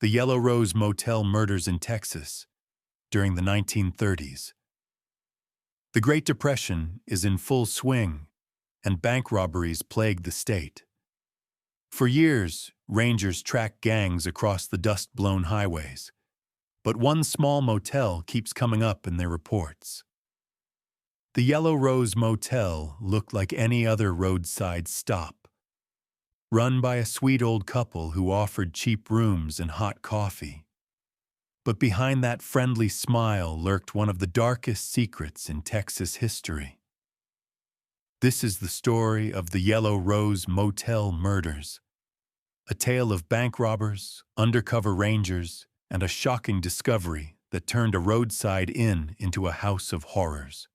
The Yellow Rose Motel murders in Texas during the 1930s. The Great Depression is in full swing, and bank robberies plague the state. For years, rangers track gangs across the dust-blown highways, but one small motel keeps coming up in their reports. The Yellow Rose Motel looked like any other roadside stop, run by a sweet old couple who offered cheap rooms and hot coffee. But behind that friendly smile lurked one of the darkest secrets in Texas history. This is the story of the Yellow Rose Motel murders, a tale of bank robbers, undercover rangers, and a shocking discovery that turned a roadside inn into a house of horrors.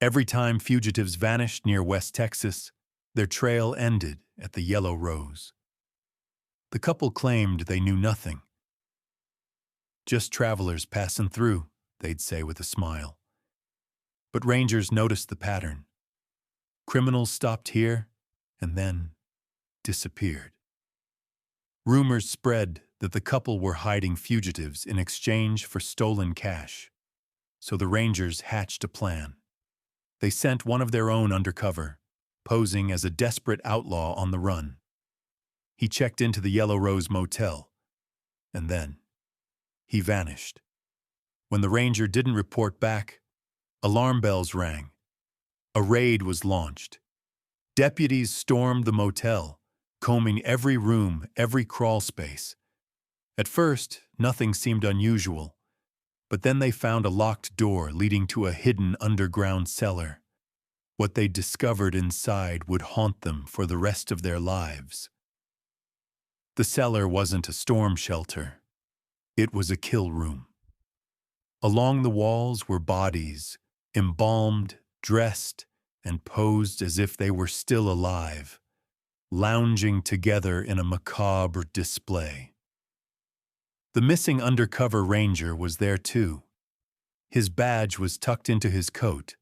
Every time fugitives vanished near West Texas, their trail ended at the Yellow Rose. The couple claimed they knew nothing. "Just travelers passing through," they'd say with a smile. But rangers noticed the pattern. Criminals stopped here and then disappeared. Rumors spread that the couple were hiding fugitives in exchange for stolen cash, so the rangers hatched a plan. They sent one of their own undercover, posing as a desperate outlaw on the run. He checked into the Yellow Rose Motel, and then he vanished. When the ranger didn't report back, alarm bells rang. A raid was launched. Deputies stormed the motel, combing every room, every crawl space. At first, nothing seemed unusual, but then they found a locked door leading to a hidden underground cellar. What they discovered inside would haunt them for the rest of their lives. The cellar wasn't a storm shelter. It was a kill room. Along the walls were bodies, embalmed, dressed, and posed as if they were still alive, lounging together in a macabre display. The missing undercover ranger was there too. His badge was tucked into his coat,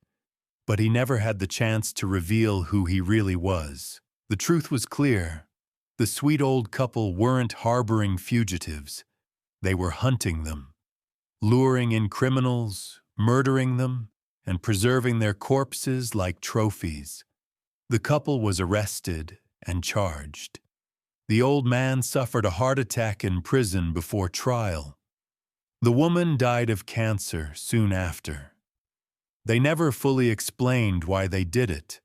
but he never had the chance to reveal who he really was. The truth was clear. The sweet old couple weren't harboring fugitives. They were hunting them, luring in criminals, murdering them, and preserving their corpses like trophies. The couple was arrested and charged. The old man suffered a heart attack in prison before trial. The woman died of cancer soon after. They never fully explained why they did it,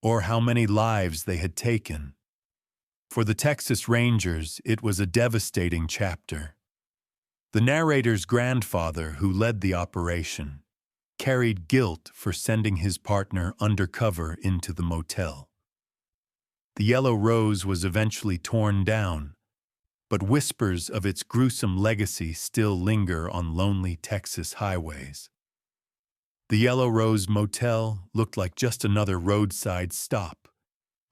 or how many lives they had taken. For the Texas Rangers, it was a devastating chapter. The narrator's grandfather, who led the operation, carried guilt for sending his partner undercover into the motel. The Yellow Rose was eventually torn down, but whispers of its gruesome legacy still linger on lonely Texas highways. The Yellow Rose Motel looked like just another roadside stop,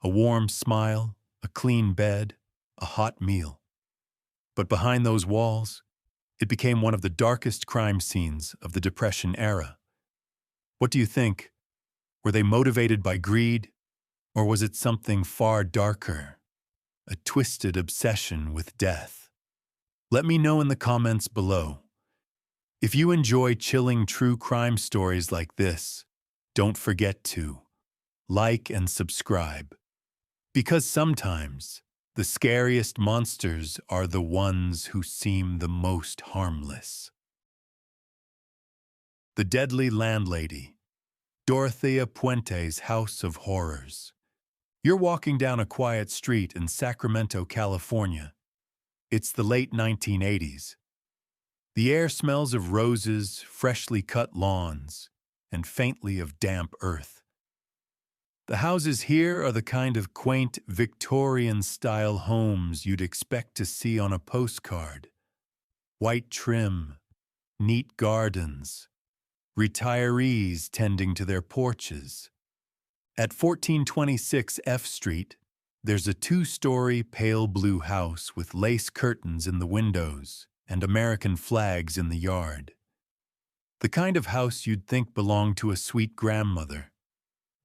a warm smile, a clean bed, a hot meal. But behind those walls, it became one of the darkest crime scenes of the Depression era. What do you think? Were they motivated by greed, or was it something far darker, a twisted obsession with death? Let me know in the comments below. If you enjoy chilling true crime stories like this, don't forget to like and subscribe. Because sometimes the scariest monsters are the ones who seem the most harmless. The Deadly Landlady, Dorothea Puente's House of Horrors. You're walking down a quiet street in Sacramento, California. It's the late 1980s. The air smells of roses, freshly cut lawns, and faintly of damp earth. The houses here are the kind of quaint Victorian-style homes you'd expect to see on a postcard. White trim, neat gardens, retirees tending to their porches. At 1426 F Street, there's a two-story pale blue house with lace curtains in the windows and American flags in the yard. The kind of house you'd think belonged to a sweet grandmother,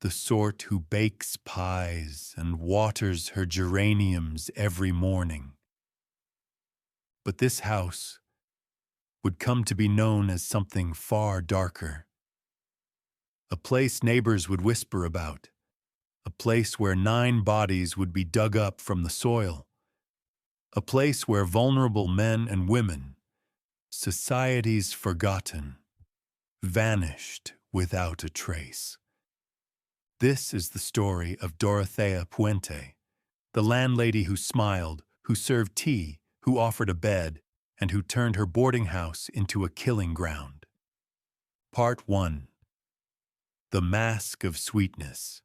the sort who bakes pies and waters her geraniums every morning. But this house would come to be known as something far darker. A place neighbors would whisper about. A place where 9 bodies would be dug up from the soil. A place where vulnerable men and women, society's forgotten, vanished without a trace. This is the story of Dorothea Puente, the landlady who smiled, who served tea, who offered a bed, and who turned her boarding house into a killing ground. Part 1. The Mask of Sweetness.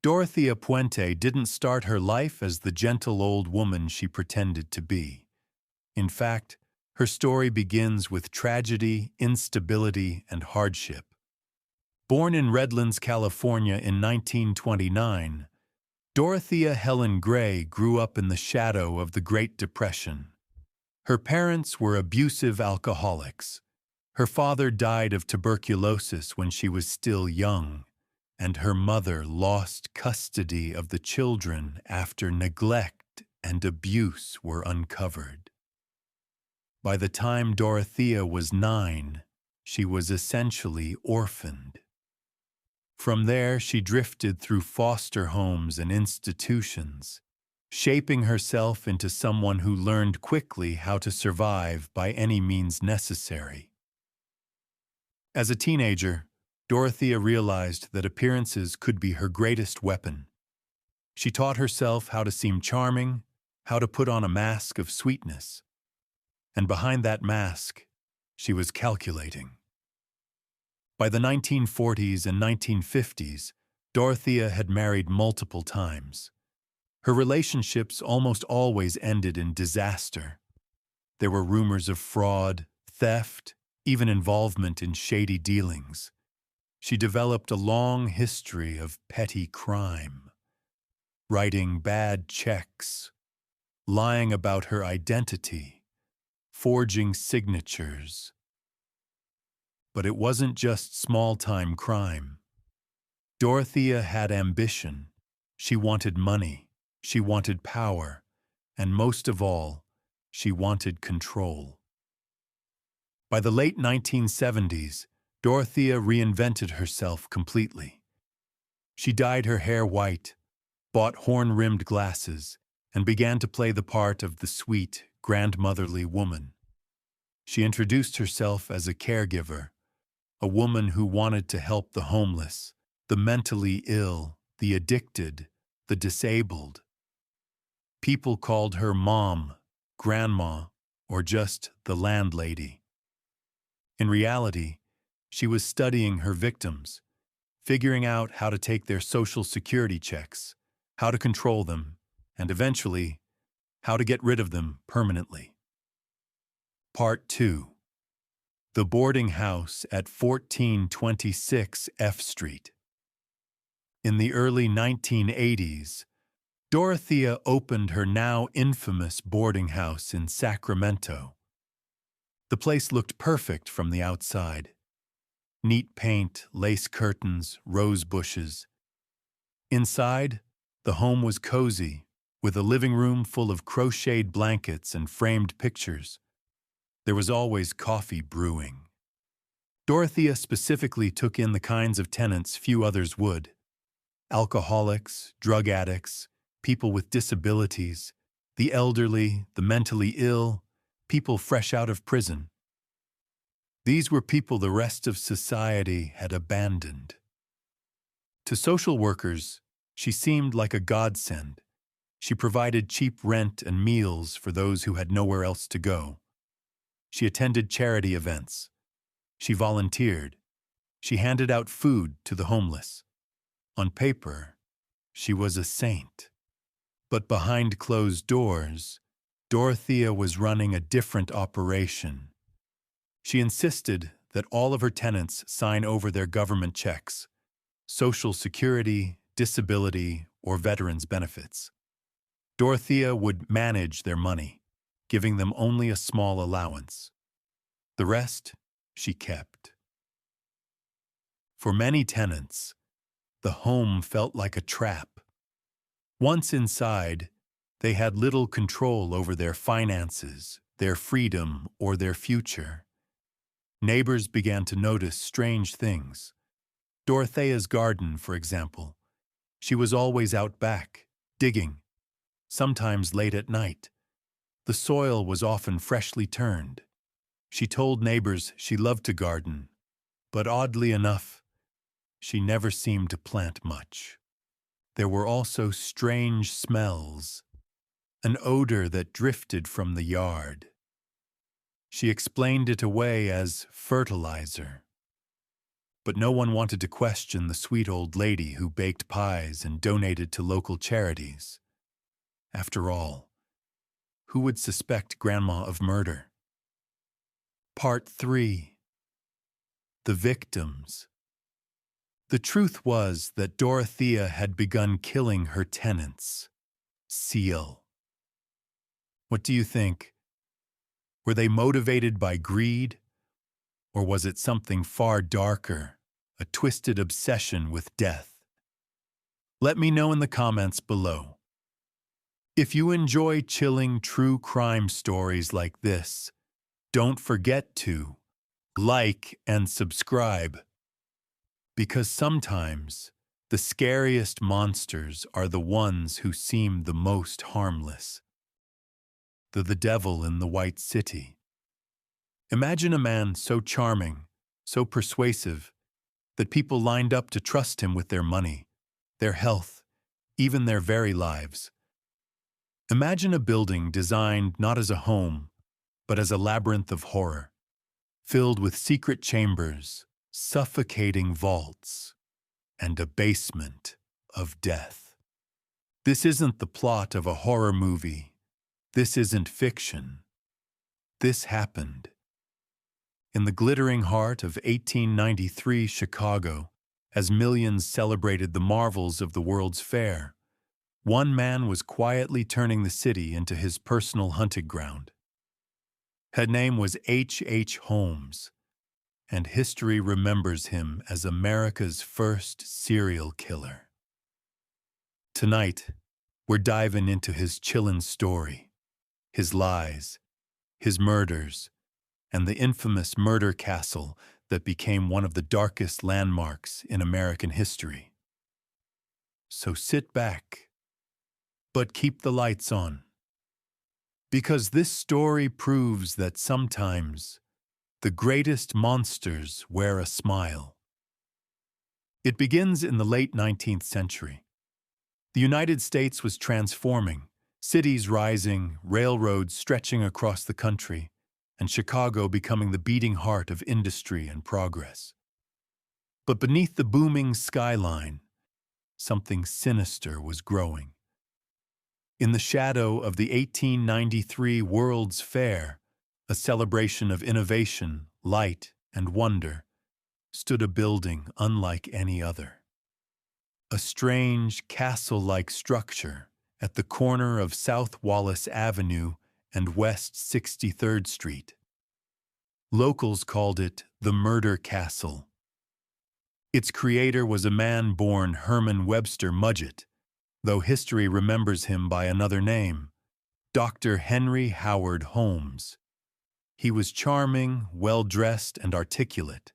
Dorothea Puente didn't start her life as the gentle old woman she pretended to be. In fact, her story begins with tragedy, instability, and hardship. Born in Redlands, California in 1929, Dorothea Helen Gray grew up in the shadow of the Great Depression. Her parents were abusive alcoholics. Her father died of tuberculosis when she was still young, and her mother lost custody of the children after neglect and abuse were uncovered. By the time Dorothea was 9, she was essentially orphaned. From there, she drifted through foster homes and institutions, shaping herself into someone who learned quickly how to survive by any means necessary. As a teenager, Dorothea realized that appearances could be her greatest weapon. She taught herself how to seem charming, how to put on a mask of sweetness. And behind that mask, she was calculating. By the 1940s and 1950s, Dorothea had married multiple times. Her relationships almost always ended in disaster. There were rumors of fraud, theft, even involvement in shady dealings. She developed a long history of petty crime, writing bad checks, lying about her identity, forging signatures. But it wasn't just small-time crime. Dorothea had ambition. She wanted money. She wanted power. And most of all, she wanted control. By the late 1970s, Dorothea reinvented herself completely. She dyed her hair white, bought horn-rimmed glasses, and began to play the part of the sweet, grandmotherly woman. She introduced herself as a caregiver, a woman who wanted to help the homeless, the mentally ill, the addicted, the disabled. People called her Mom, Grandma, or just the landlady. In reality, she was studying her victims, figuring out how to take their social security checks, how to control them, and eventually, how to get rid of them permanently. Part 2. The Boarding House at 1426 F Street. In the early 1980s, Dorothea opened her now infamous boarding house in Sacramento. The place looked perfect from the outside. Neat paint, lace curtains, rose bushes. Inside, the home was cozy, with a living room full of crocheted blankets and framed pictures. There was always coffee brewing. Dorothea specifically took in the kinds of tenants few others would. Alcoholics, drug addicts, people with disabilities, the elderly, the mentally ill, people fresh out of prison. These were people the rest of society had abandoned. To social workers, she seemed like a godsend. She provided cheap rent and meals for those who had nowhere else to go. She attended charity events. She volunteered. She handed out food to the homeless. On paper, she was a saint. But behind closed doors, Dorothea was running a different operation. She insisted that all of her tenants sign over their government checks, Social Security, disability, or veterans benefits. Dorothea would manage their money, giving them only a small allowance. The rest, she kept. For many tenants, the home felt like a trap. Once inside, they had little control over their finances, their freedom, or their future. Neighbors began to notice strange things. Dorothea's garden, for example. She was always out back, digging, sometimes late at night. The soil was often freshly turned. She told neighbors she loved to garden, but oddly enough, she never seemed to plant much. There were also strange smells, an odor that drifted from the yard. She explained it away as fertilizer. But no one wanted to question the sweet old lady who baked pies and donated to local charities. After all, who would suspect Grandma of murder? Part 3. The Victims. The truth was that Dorothea had begun killing her tenants. Seal. What do you think? Were they motivated by greed? Or was it something far darker, a twisted obsession with death? Let me know in the comments below. If you enjoy chilling true crime stories like this, don't forget to like and subscribe. Because sometimes the scariest monsters are the ones who seem the most harmless. The devil in the White City. Imagine a man so charming, so persuasive, that people lined up to trust him with their money, their health, even their very lives. Imagine a building designed not as a home, but as a labyrinth of horror, filled with secret chambers, suffocating vaults, and a basement of death. This isn't the plot of a horror movie. This isn't fiction. This happened. In the glittering heart of 1893 Chicago, as millions celebrated the marvels of the World's Fair, one man was quietly turning the city into his personal hunting ground. His name was H. Holmes, and history remembers him as America's first serial killer. Tonight, we're diving into his chillin' story, his lies, his murders, and the infamous murder castle that became one of the darkest landmarks in American history. So sit back, but keep the lights on. Because this story proves that sometimes the greatest monsters wear a smile. It begins in the late 19th century. The United States was transforming, cities rising, railroads stretching across the country, and Chicago becoming the beating heart of industry and progress. But beneath the booming skyline, something sinister was growing. In the shadow of the 1893 World's Fair, a celebration of innovation, light, and wonder, stood a building unlike any other. A strange, castle-like structure at the corner of South Wallace Avenue and West 63rd Street. Locals called it the Murder Castle. Its creator was a man born Herman Webster Mudgett, though history remembers him by another name, Dr. Henry Howard Holmes. He was charming, well-dressed, and articulate.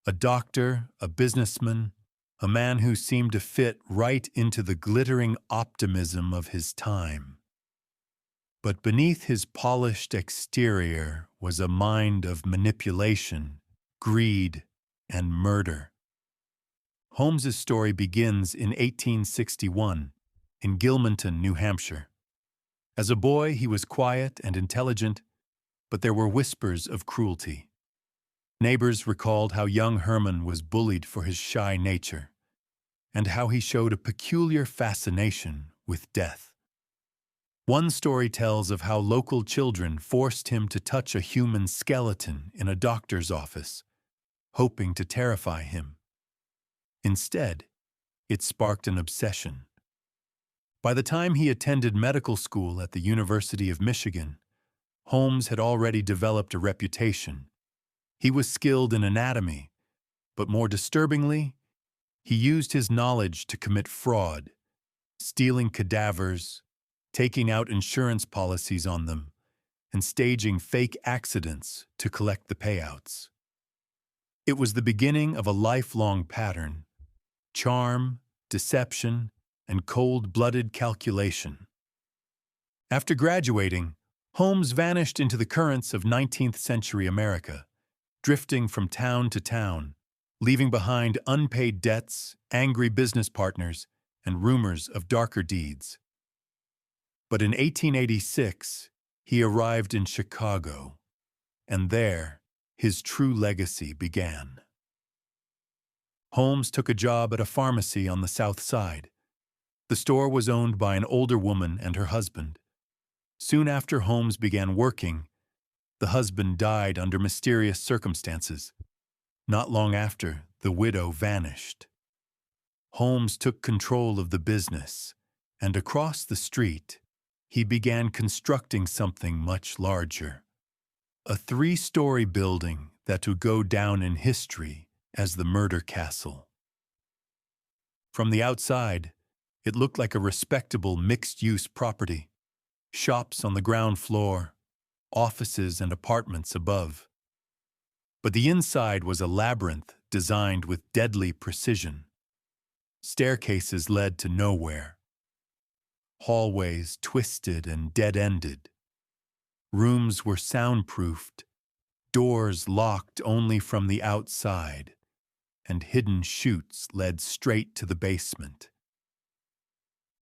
A doctor, a businessman, a man who seemed to fit right into the glittering optimism of his time. But beneath his polished exterior was a mind of manipulation, greed, and murder. Holmes's story begins in 1861 in Gilmanton, New Hampshire. As a boy, he was quiet and intelligent, but there were whispers of cruelty. Neighbors recalled how young Herman was bullied for his shy nature, and how he showed a peculiar fascination with death. One story tells of how local children forced him to touch a human skeleton in a doctor's office, hoping to terrify him. Instead, it sparked an obsession. By the time he attended medical school at the University of Michigan, Holmes had already developed a reputation. He was skilled in anatomy, but more disturbingly, he used his knowledge to commit fraud, stealing cadavers, taking out insurance policies on them, and staging fake accidents to collect the payouts. It was the beginning of a lifelong pattern: charm, deception, and cold-blooded calculation. After graduating, Holmes vanished into the currents of 19th-century America, drifting from town to town, leaving behind unpaid debts, angry business partners, and rumors of darker deeds. But in 1886, he arrived in Chicago, and there, his true legacy began. Holmes took a job at a pharmacy on the South Side. The store was owned by an older woman and her husband. Soon after Holmes began working, the husband died under mysterious circumstances. Not long after, the widow vanished. Holmes took control of the business, and across the street, he began constructing something much larger. A 3-story building that would go down in history as the Murder Castle. From the outside, it looked like a respectable mixed-use property. Shops on the ground floor, offices and apartments above. But the inside was a labyrinth designed with deadly precision. Staircases led to nowhere. Hallways twisted and dead-ended. Rooms were soundproofed, doors locked only from the outside, and hidden chutes led straight to the basement.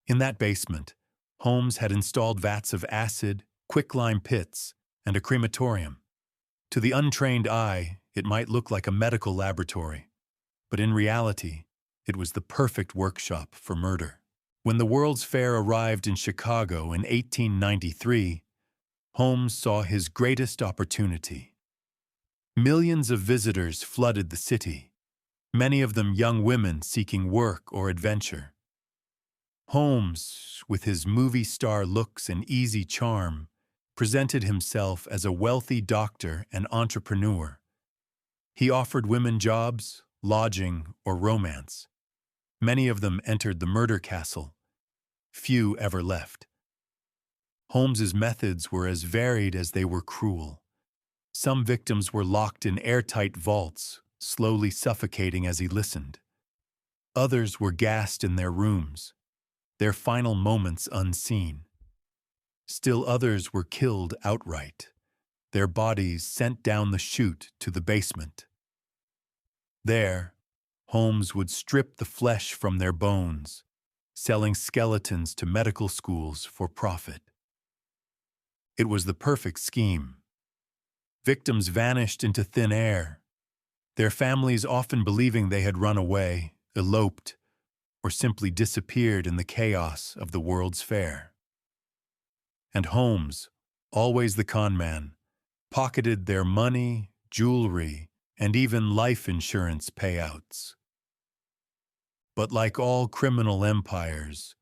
In that basement, Holmes had installed vats of acid, quicklime pits, and a crematorium. To the untrained eye, it might look like a medical laboratory, but in reality, it was the perfect workshop for murder. When the World's Fair arrived in Chicago in 1893, Holmes saw his greatest opportunity. Millions of visitors flooded the city, many of them young women seeking work or adventure. Holmes, with his movie star looks and easy charm, presented himself as a wealthy doctor and entrepreneur. He offered women jobs, lodging, or romance. Many of them entered the Murder Castle. Few ever left. Holmes's methods were as varied as they were cruel. Some victims were locked in airtight vaults, slowly suffocating as he listened. Others were gassed in their rooms, their final moments unseen. Still others were killed outright, their bodies sent down the chute to the basement. There, Holmes would strip the flesh from their bones, selling skeletons to medical schools for profit. It was the perfect scheme. Victims vanished into thin air, their families often believing they had run away, eloped, or simply disappeared in the chaos of the World's Fair. And Holmes, always the con man, pocketed their money, jewelry, and even life insurance payouts. But like all criminal empires,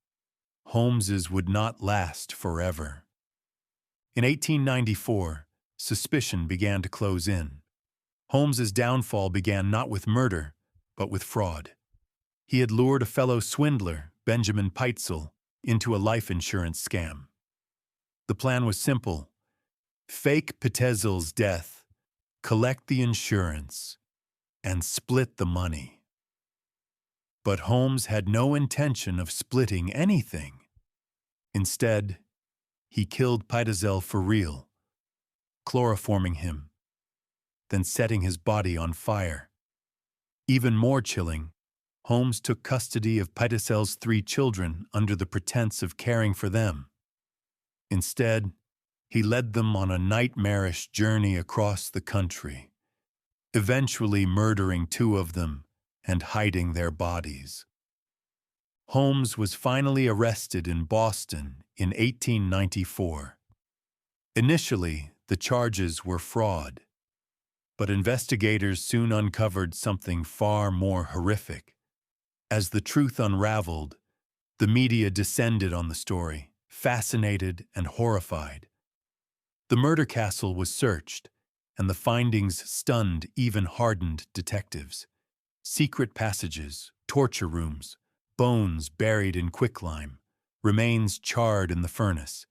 Holmes's would not last forever. In 1894, suspicion began to close in. Holmes's downfall began not with murder, but with fraud. He had lured a fellow swindler, Benjamin Peitzel, into a life insurance scam. The plan was simple: fake Peitzel's death, collect the insurance, and split the money. But Holmes had no intention of splitting anything. Instead, he killed Peitzel for real, chloroforming him, then setting his body on fire. Even more chilling, Holmes took custody of Peitzel's 3 children under the pretense of caring for them. Instead, he led them on a nightmarish journey across the country, eventually murdering 2 of them and hiding their bodies. Holmes was finally arrested in Boston in 1894. Initially, the charges were fraud, but investigators soon uncovered something far more horrific. As the truth unraveled, the media descended on the story, fascinated and horrified. The Murder Castle was searched, and the findings stunned even hardened detectives. Secret passages, torture rooms, bones buried in quicklime, remains charred in the furnace.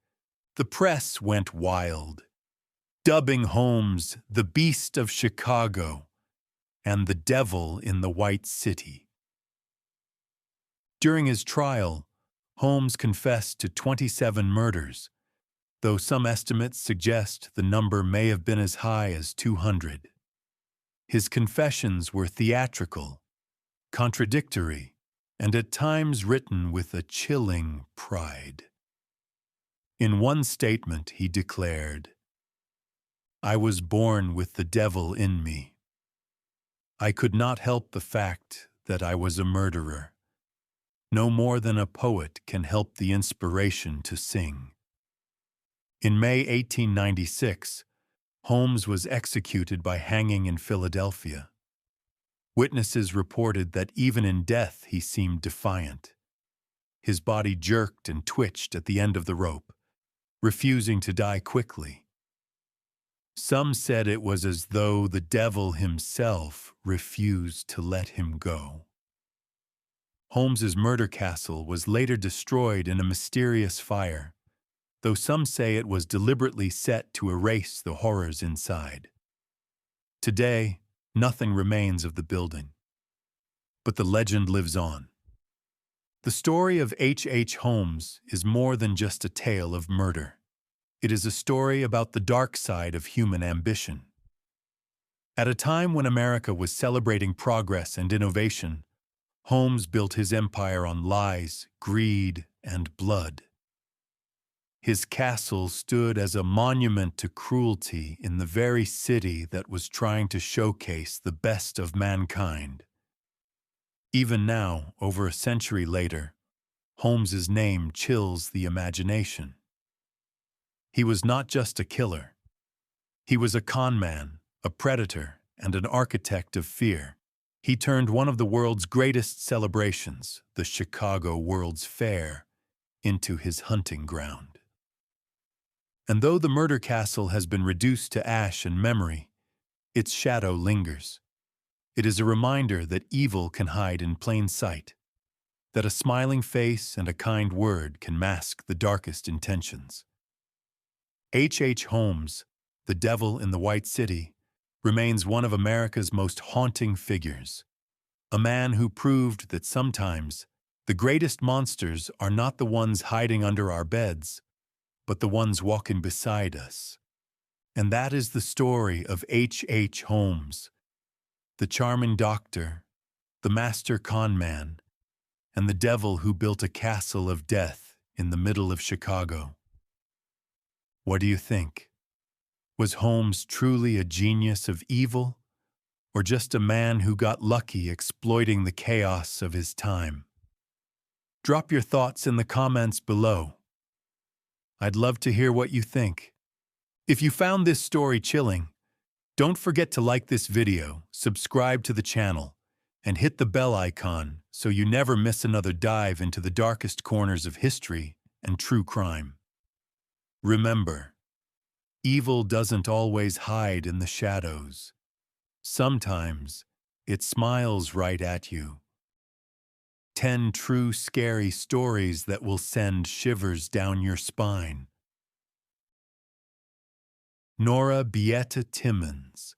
The press went wild. dubbing Holmes the Beast of Chicago and the Devil in the White City. During his trial, Holmes confessed to 27 murders, though some estimates suggest the number may have been as high as 200. His confessions were theatrical, contradictory, and at times written with a chilling pride. In one statement, he declared, "I was born with the devil in me. I could not help the fact that I was a murderer. No more than a poet can help the inspiration to sing." In May 1896, Holmes was executed by hanging in Philadelphia. Witnesses reported that even in death he seemed defiant. His body jerked and twitched at the end of the rope, refusing to die quickly. Some said it was as though the devil himself refused to let him go. Holmes's murder castle was later destroyed in a mysterious fire, though some say it was deliberately set to erase the horrors inside. Today, nothing remains of the building, but the legend lives on. The story of H. Holmes is more than just a tale of murder. It is a story about the dark side of human ambition. At a time when America was celebrating progress and innovation, Holmes built his empire on lies, greed, and blood. His castle stood as a monument to cruelty in the very city that was trying to showcase the best of mankind. Even now, over a century later, Holmes's name chills the imagination. He was not just a killer. He was a con man, a predator, and an architect of fear. He turned one of the world's greatest celebrations, the Chicago World's Fair, into his hunting ground. And though the murder castle has been reduced to ash and memory, its shadow lingers. It is a reminder that evil can hide in plain sight, that a smiling face and a kind word can mask the darkest intentions. H. Holmes, the Devil in the White City, remains one of America's most haunting figures. A man who proved that sometimes the greatest monsters are not the ones hiding under our beds, but the ones walking beside us. And that is the story of H. Holmes, the charming doctor, the master con man, and the devil who built a castle of death in the middle of Chicago. What do you think? Was Holmes truly a genius of evil, or just a man who got lucky exploiting the chaos of his time? Drop your thoughts in the comments below. I'd love to hear what you think. If you found this story chilling, don't forget to like this video, subscribe to the channel, and hit the bell icon so you never miss another dive into the darkest corners of history and true crime. Remember, evil doesn't always hide in the shadows. Sometimes it smiles right at you. 10 true scary stories that will send shivers down your spine. Nora Beata Timmons.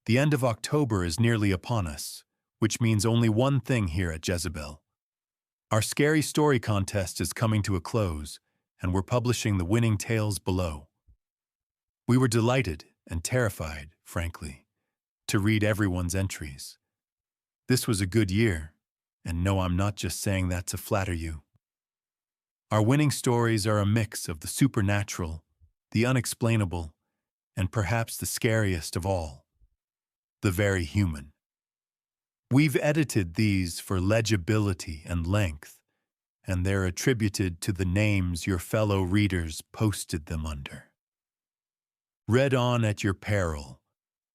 The end of October is nearly upon us, which means only one thing here at Jezebel. Our scary story contest is coming to a close, and we're publishing the winning tales below. We were delighted and terrified, frankly, to read everyone's entries. This was a good year, and no, I'm not just saying that to flatter you. Our winning stories are a mix of the supernatural, the unexplainable, and perhaps the scariest of all, the very human. We've edited these for legibility and length, and they're attributed to the names your fellow readers posted them under. Read on at your peril,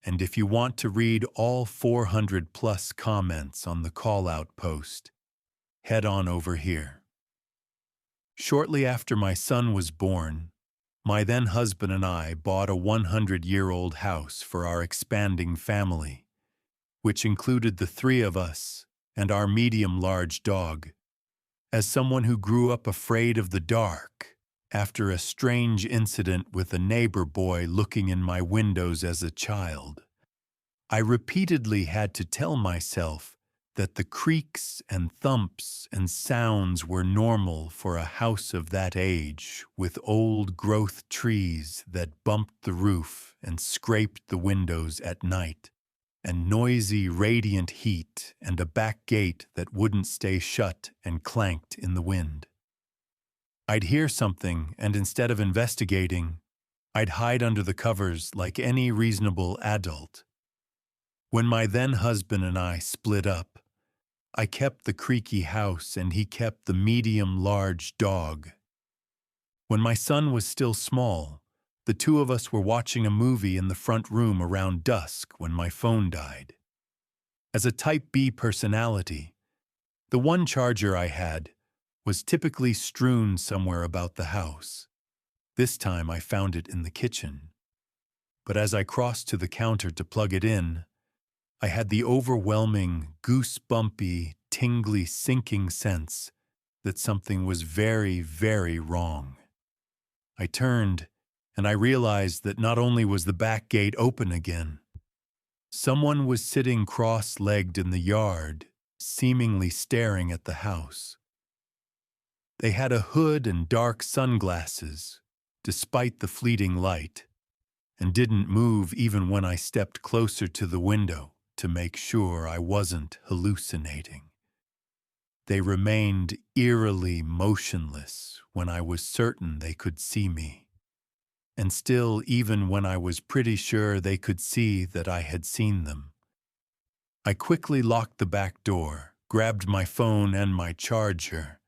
and if you want to read all 400+ comments on the call-out post, head on over here. Shortly after my son was born, my then-husband and I bought a 100-year-old house for our expanding family, which included the 3 of us and our medium-large dog. As someone who grew up afraid of the dark, after a strange incident with a neighbor boy looking in my windows as a child. I repeatedly had to tell myself that the creaks and thumps and sounds were normal for a house of that age, with old-growth trees that bumped the roof and scraped the windows at night, and noisy, radiant heat, and a back gate that wouldn't stay shut and clanked in the wind. I'd hear something, and instead of investigating, I'd hide under the covers like any reasonable adult. When my then-husband and I split up, I kept the creaky house and he kept the medium-large dog. When my son was still small, the two of us were watching a movie in the front room around dusk when my phone died. As a Type B personality, the one charger I had was typically strewn somewhere about the house. This time I found it in the kitchen. But as I crossed to the counter to plug it in, I had the overwhelming, goosebumpy, tingly, sinking sense that something was very, very wrong. I turned, and I realized that not only was the back gate open again, someone was sitting cross-legged in the yard, seemingly staring at the house. They had a hood and dark sunglasses, despite the fleeting light, and didn't move even when I stepped closer to the window to make sure I wasn't hallucinating. They remained eerily motionless when I was certain they could see me, and still even when I was pretty sure they could see that I had seen them. I quickly locked the back door, grabbed my phone and my charger,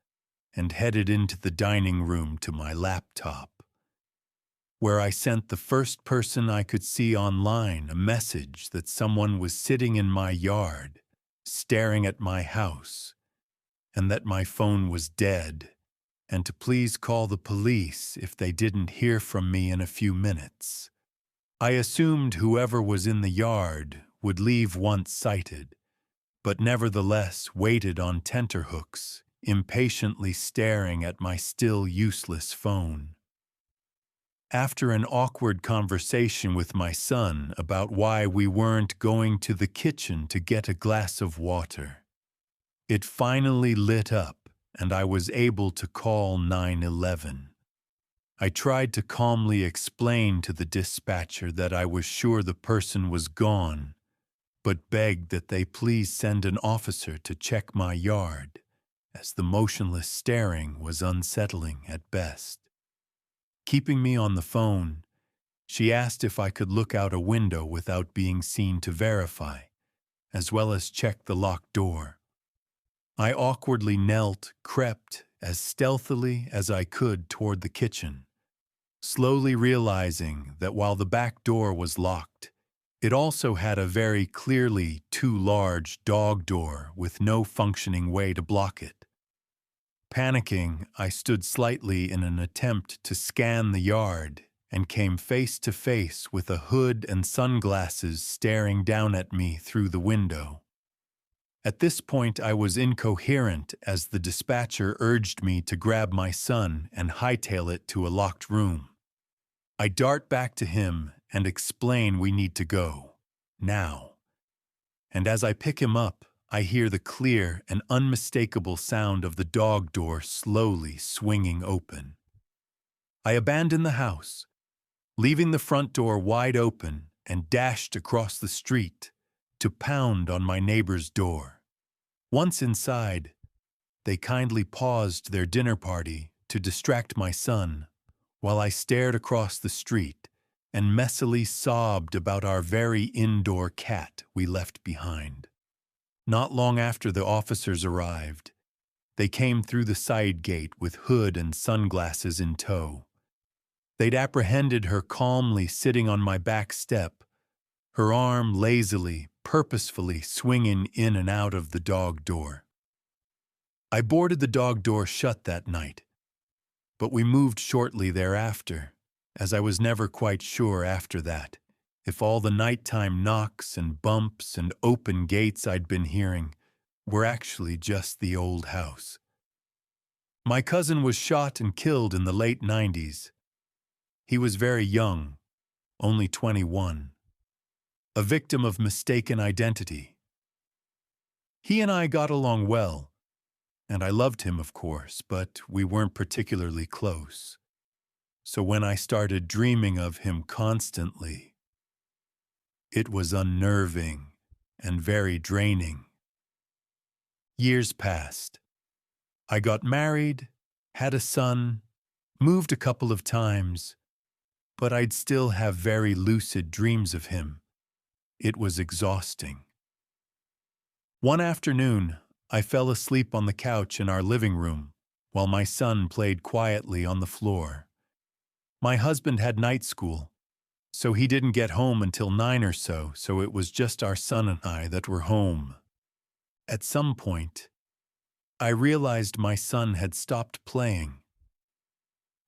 and headed into the dining room to my laptop, where I sent the first person I could see online a message that someone was sitting in my yard, staring at my house, and that my phone was dead, and to please call the police if they didn't hear from me in a few minutes. I assumed whoever was in the yard would leave once sighted, but nevertheless waited on tenterhooks, impatiently staring at my still useless phone. After an awkward conversation with my son about why we weren't going to the kitchen to get a glass of water, it finally lit up and I was able to call 911. I tried to calmly explain to the dispatcher that I was sure the person was gone, but begged that they please send an officer to check my yard, as the motionless staring was unsettling at best. Keeping me on the phone, she asked if I could look out a window without being seen to verify, as well as check the locked door. I awkwardly crept as stealthily as I could toward the kitchen, slowly realizing that while the back door was locked, it also had a very clearly too large dog door with no functioning way to block it. Panicking, I stood slightly in an attempt to scan the yard and came face to face with a hood and sunglasses staring down at me through the window. At this point, I was incoherent as the dispatcher urged me to grab my son and hightail it to a locked room. I dart back to him and explain we need to go, now. And as I pick him up, I hear the clear and unmistakable sound of the dog door slowly swinging open. I abandoned the house, leaving the front door wide open, and dashed across the street to pound on my neighbor's door. Once inside, they kindly paused their dinner party to distract my son, while I stared across the street and messily sobbed about our very indoor cat we left behind. Not long after the officers arrived, they came through the side gate with hood and sunglasses in tow. They'd apprehended her calmly sitting on my back step, her arm lazily, purposefully swinging in and out of the dog door. I boarded the dog door shut that night, but we moved shortly thereafter, as I was never quite sure after that if all the nighttime knocks and bumps and open gates I'd been hearing were actually just the old house. My cousin was shot and killed in the late 90s. He was very young, only 21, a victim of mistaken identity. He and I got along well, and I loved him, of course, but we weren't particularly close. So when I started dreaming of him constantly, it was unnerving and very draining. Years passed. I got married, had a son, moved a couple of times, but I'd still have very lucid dreams of him. It was exhausting. One afternoon, I fell asleep on the couch in our living room while my son played quietly on the floor. My husband had night school, so he didn't get home until 9 or so it was just our son and I that were home. At some point, I realized my son had stopped playing.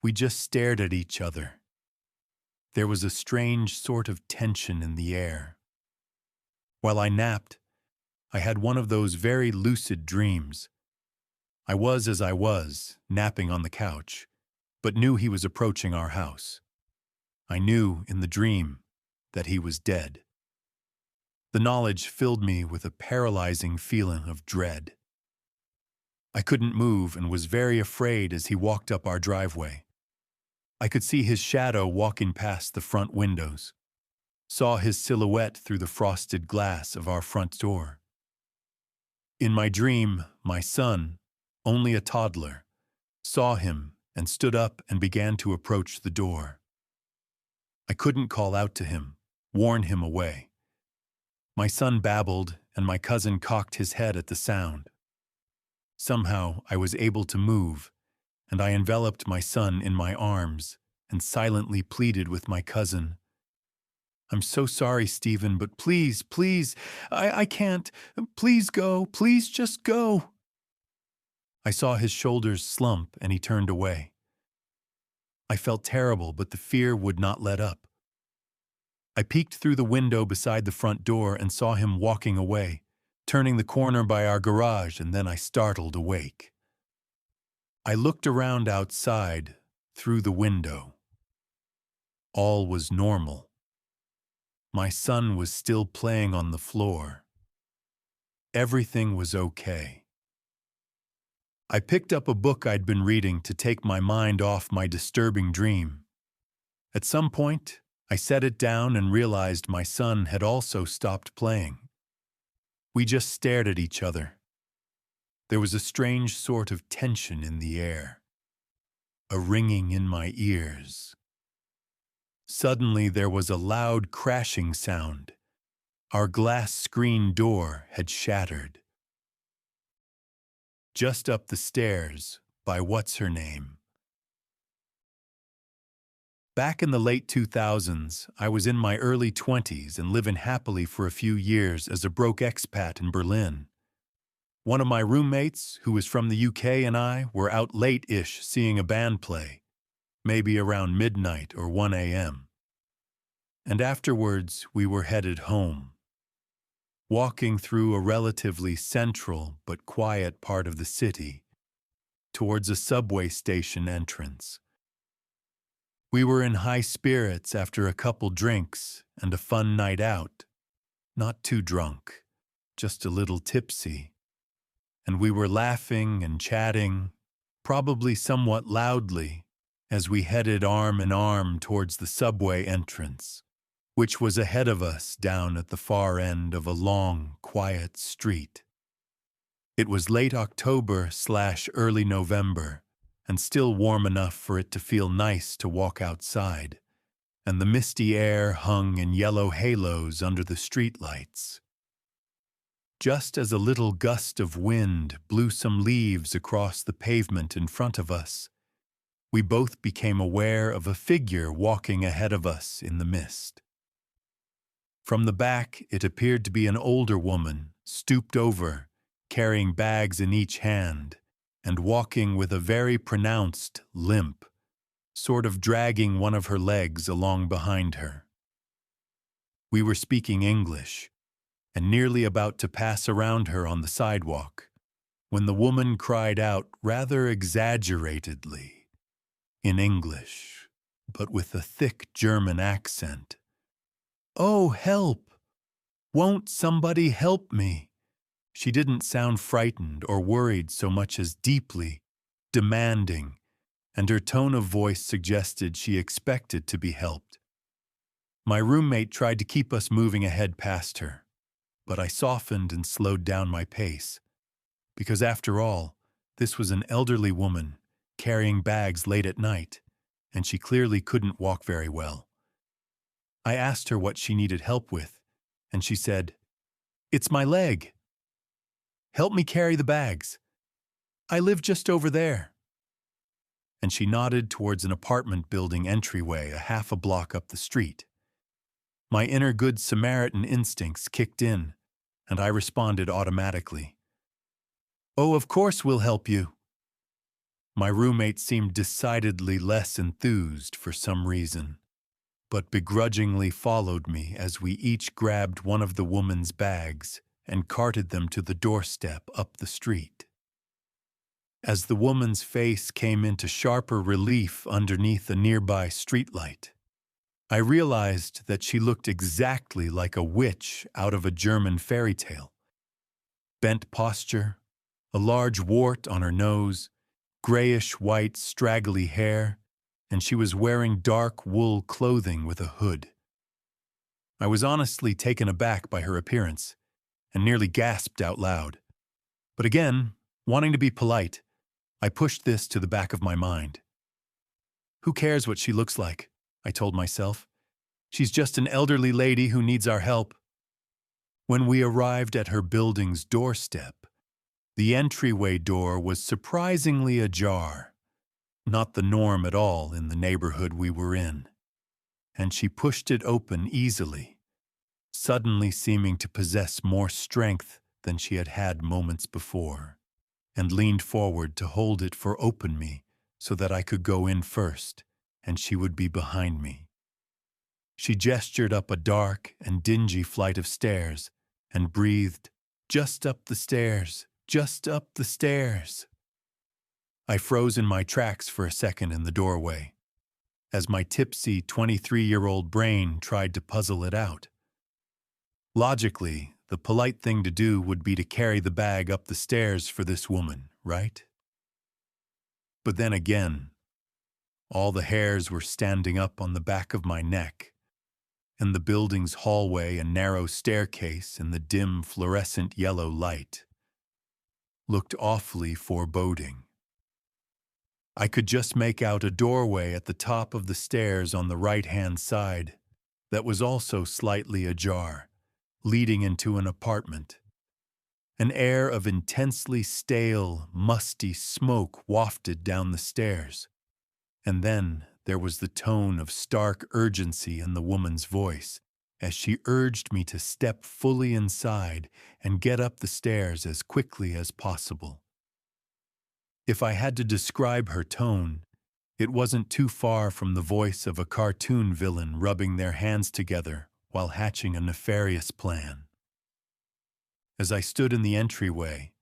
We just stared at each other. There was a strange sort of tension in the air. While I napped, I had one of those very lucid dreams. I was as I was, napping on the couch, but knew he was approaching our house. I knew in the dream that he was dead. The knowledge filled me with a paralyzing feeling of dread. I couldn't move and was very afraid as he walked up our driveway. I could see his shadow walking past the front windows, saw his silhouette through the frosted glass of our front door. In my dream, my son, only a toddler, saw him and stood up and began to approach the door. I couldn't call out to him, warn him away. My son babbled, and my cousin cocked his head at the sound. Somehow I was able to move, and I enveloped my son in my arms and silently pleaded with my cousin. "I'm so sorry, Stephen, but please, please, I can't. Please go, please just go." I saw his shoulders slump and he turned away. I felt terrible, but the fear would not let up. I peeked through the window beside the front door and saw him walking away, turning the corner by our garage, and then I startled awake. I looked around outside, through the window. All was normal. My son was still playing on the floor. Everything was okay. I picked up a book I'd been reading to take my mind off my disturbing dream. At some point, I set it down and realized my son had also stopped playing. We just stared at each other. There was a strange sort of tension in the air, a ringing in my ears. Suddenly there was a loud crashing sound. Our glass screen door had shattered. Just up the stairs, by what's-her-name. Back in the late 2000s, I was in my early 20s and living happily for a few years as a broke expat in Berlin. One of my roommates, who was from the UK, and I were out late-ish seeing a band play, maybe around midnight or 1 a.m. And afterwards, we were headed home. Walking through a relatively central but quiet part of the city, towards a subway station entrance. We were in high spirits after a couple drinks and a fun night out. Not too drunk, just a little tipsy. And we were laughing and chatting, probably somewhat loudly, as we headed arm in arm towards the subway entrance, which was ahead of us down at the far end of a long, quiet street. It was late October/early November, and still warm enough for it to feel nice to walk outside, and the misty air hung in yellow halos under the streetlights. Just as a little gust of wind blew some leaves across the pavement in front of us, we both became aware of a figure walking ahead of us in the mist. From the back, it appeared to be an older woman, stooped over, carrying bags in each hand, and walking with a very pronounced limp, sort of dragging one of her legs along behind her. We were speaking English, and nearly about to pass around her on the sidewalk, when the woman cried out rather exaggeratedly, in English, but with a thick German accent, "Oh, help! Won't somebody help me?" She didn't sound frightened or worried so much as deeply demanding, and her tone of voice suggested she expected to be helped. My roommate tried to keep us moving ahead past her, but I softened and slowed down my pace, because after all, this was an elderly woman carrying bags late at night, and she clearly couldn't walk very well. I asked her what she needed help with, and she said, "It's my leg. Help me carry the bags. I live just over there." And she nodded towards an apartment building entryway a half a block up the street. My inner Good Samaritan instincts kicked in, and I responded automatically. "Oh, of course we'll help you." My roommate seemed decidedly less enthused for some reason, but begrudgingly followed me as we each grabbed one of the woman's bags and carted them to the doorstep up the street. As the woman's face came into sharper relief underneath a nearby streetlight, I realized that she looked exactly like a witch out of a German fairy tale. Bent posture, a large wart on her nose, grayish-white straggly hair, and she was wearing dark wool clothing with a hood. I was honestly taken aback by her appearance, and nearly gasped out loud. But again, wanting to be polite, I pushed this to the back of my mind. "Who cares what she looks like?" I told myself. "She's just an elderly lady who needs our help." When we arrived at her building's doorstep, the entryway door was surprisingly ajar, not the norm at all in the neighborhood we were in, and she pushed it open easily, suddenly seeming to possess more strength than she had had moments before, and leaned forward to hold it for open me so that I could go in first, and she would be behind me. She gestured up a dark and dingy flight of stairs and breathed, "Just up the stairs, just up the stairs." I froze in my tracks for a second in the doorway, as my tipsy 23-year-old brain tried to puzzle it out. Logically, the polite thing to do would be to carry the bag up the stairs for this woman, right? But then again, all the hairs were standing up on the back of my neck, and the building's hallway and narrow staircase in the dim fluorescent yellow light looked awfully foreboding. I could just make out a doorway at the top of the stairs on the right-hand side that was also slightly ajar, leading into an apartment. An air of intensely stale, musty smoke wafted down the stairs, and then there was the tone of stark urgency in the woman's voice as she urged me to step fully inside and get up the stairs as quickly as possible. If I had to describe her tone, it wasn't too far from the voice of a cartoon villain rubbing their hands together while hatching a nefarious plan. As I stood in the entryway,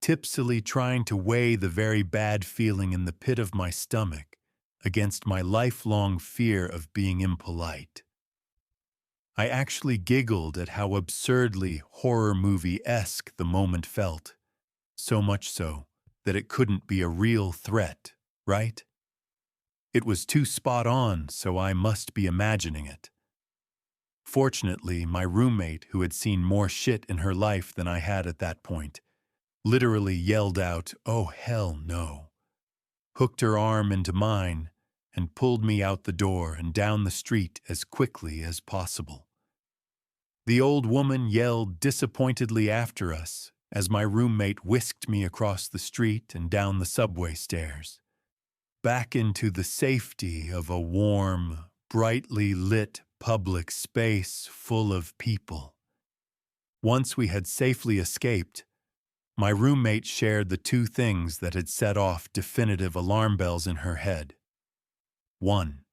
tipsily trying to weigh the very bad feeling in the pit of my stomach against my lifelong fear of being impolite, I actually giggled at how absurdly horror movie-esque the moment felt, so much so that it couldn't be a real threat, right? It was too spot on, so I must be imagining it. Fortunately, my roommate, who had seen more shit in her life than I had at that point, literally yelled out, "Oh, hell no," hooked her arm into mine, and pulled me out the door and down the street as quickly as possible. The old woman yelled disappointedly after us as my roommate whisked me across the street and down the subway stairs, back into the safety of a warm, brightly lit public space full of people. Once we had safely escaped, my roommate shared the two things that had set off definitive alarm bells in her head. 1.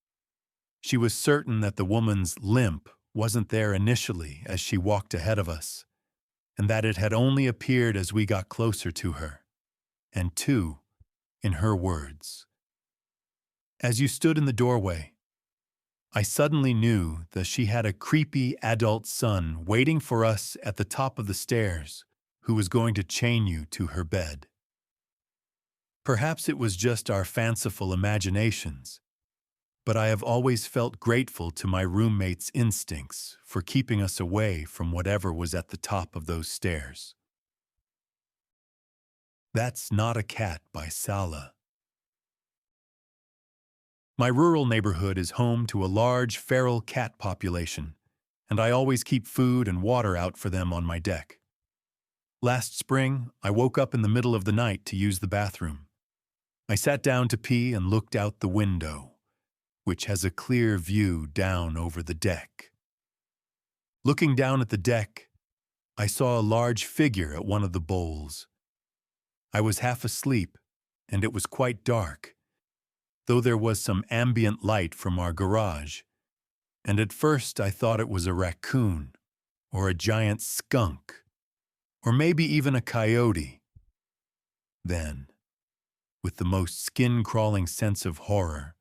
She was certain that the woman's limp wasn't there initially as she walked ahead of us, and that it had only appeared as we got closer to her. and two, in her words. As you stood in the doorway, I suddenly knew that she had a creepy adult son waiting for us at the top of the stairs who was going to chain you to her bed. Perhaps it was just our fanciful imaginations, but I have always felt grateful to my roommate's instincts for keeping us away from whatever was at the top of those stairs. That's Not a Cat by Sala. My rural neighborhood is home to a large feral cat population, and I always keep food and water out for them on my deck. Last spring, I woke up in the middle of the night to use the bathroom. I sat down to pee and looked out the window, which has a clear view down over the deck. Looking down at the deck, I saw a large figure at one of the bowls. I was half asleep, and it was quite dark, though there was some ambient light from our garage, and at first I thought it was a raccoon, or a giant skunk, or maybe even a coyote. Then, with the most skin-crawling sense of horror,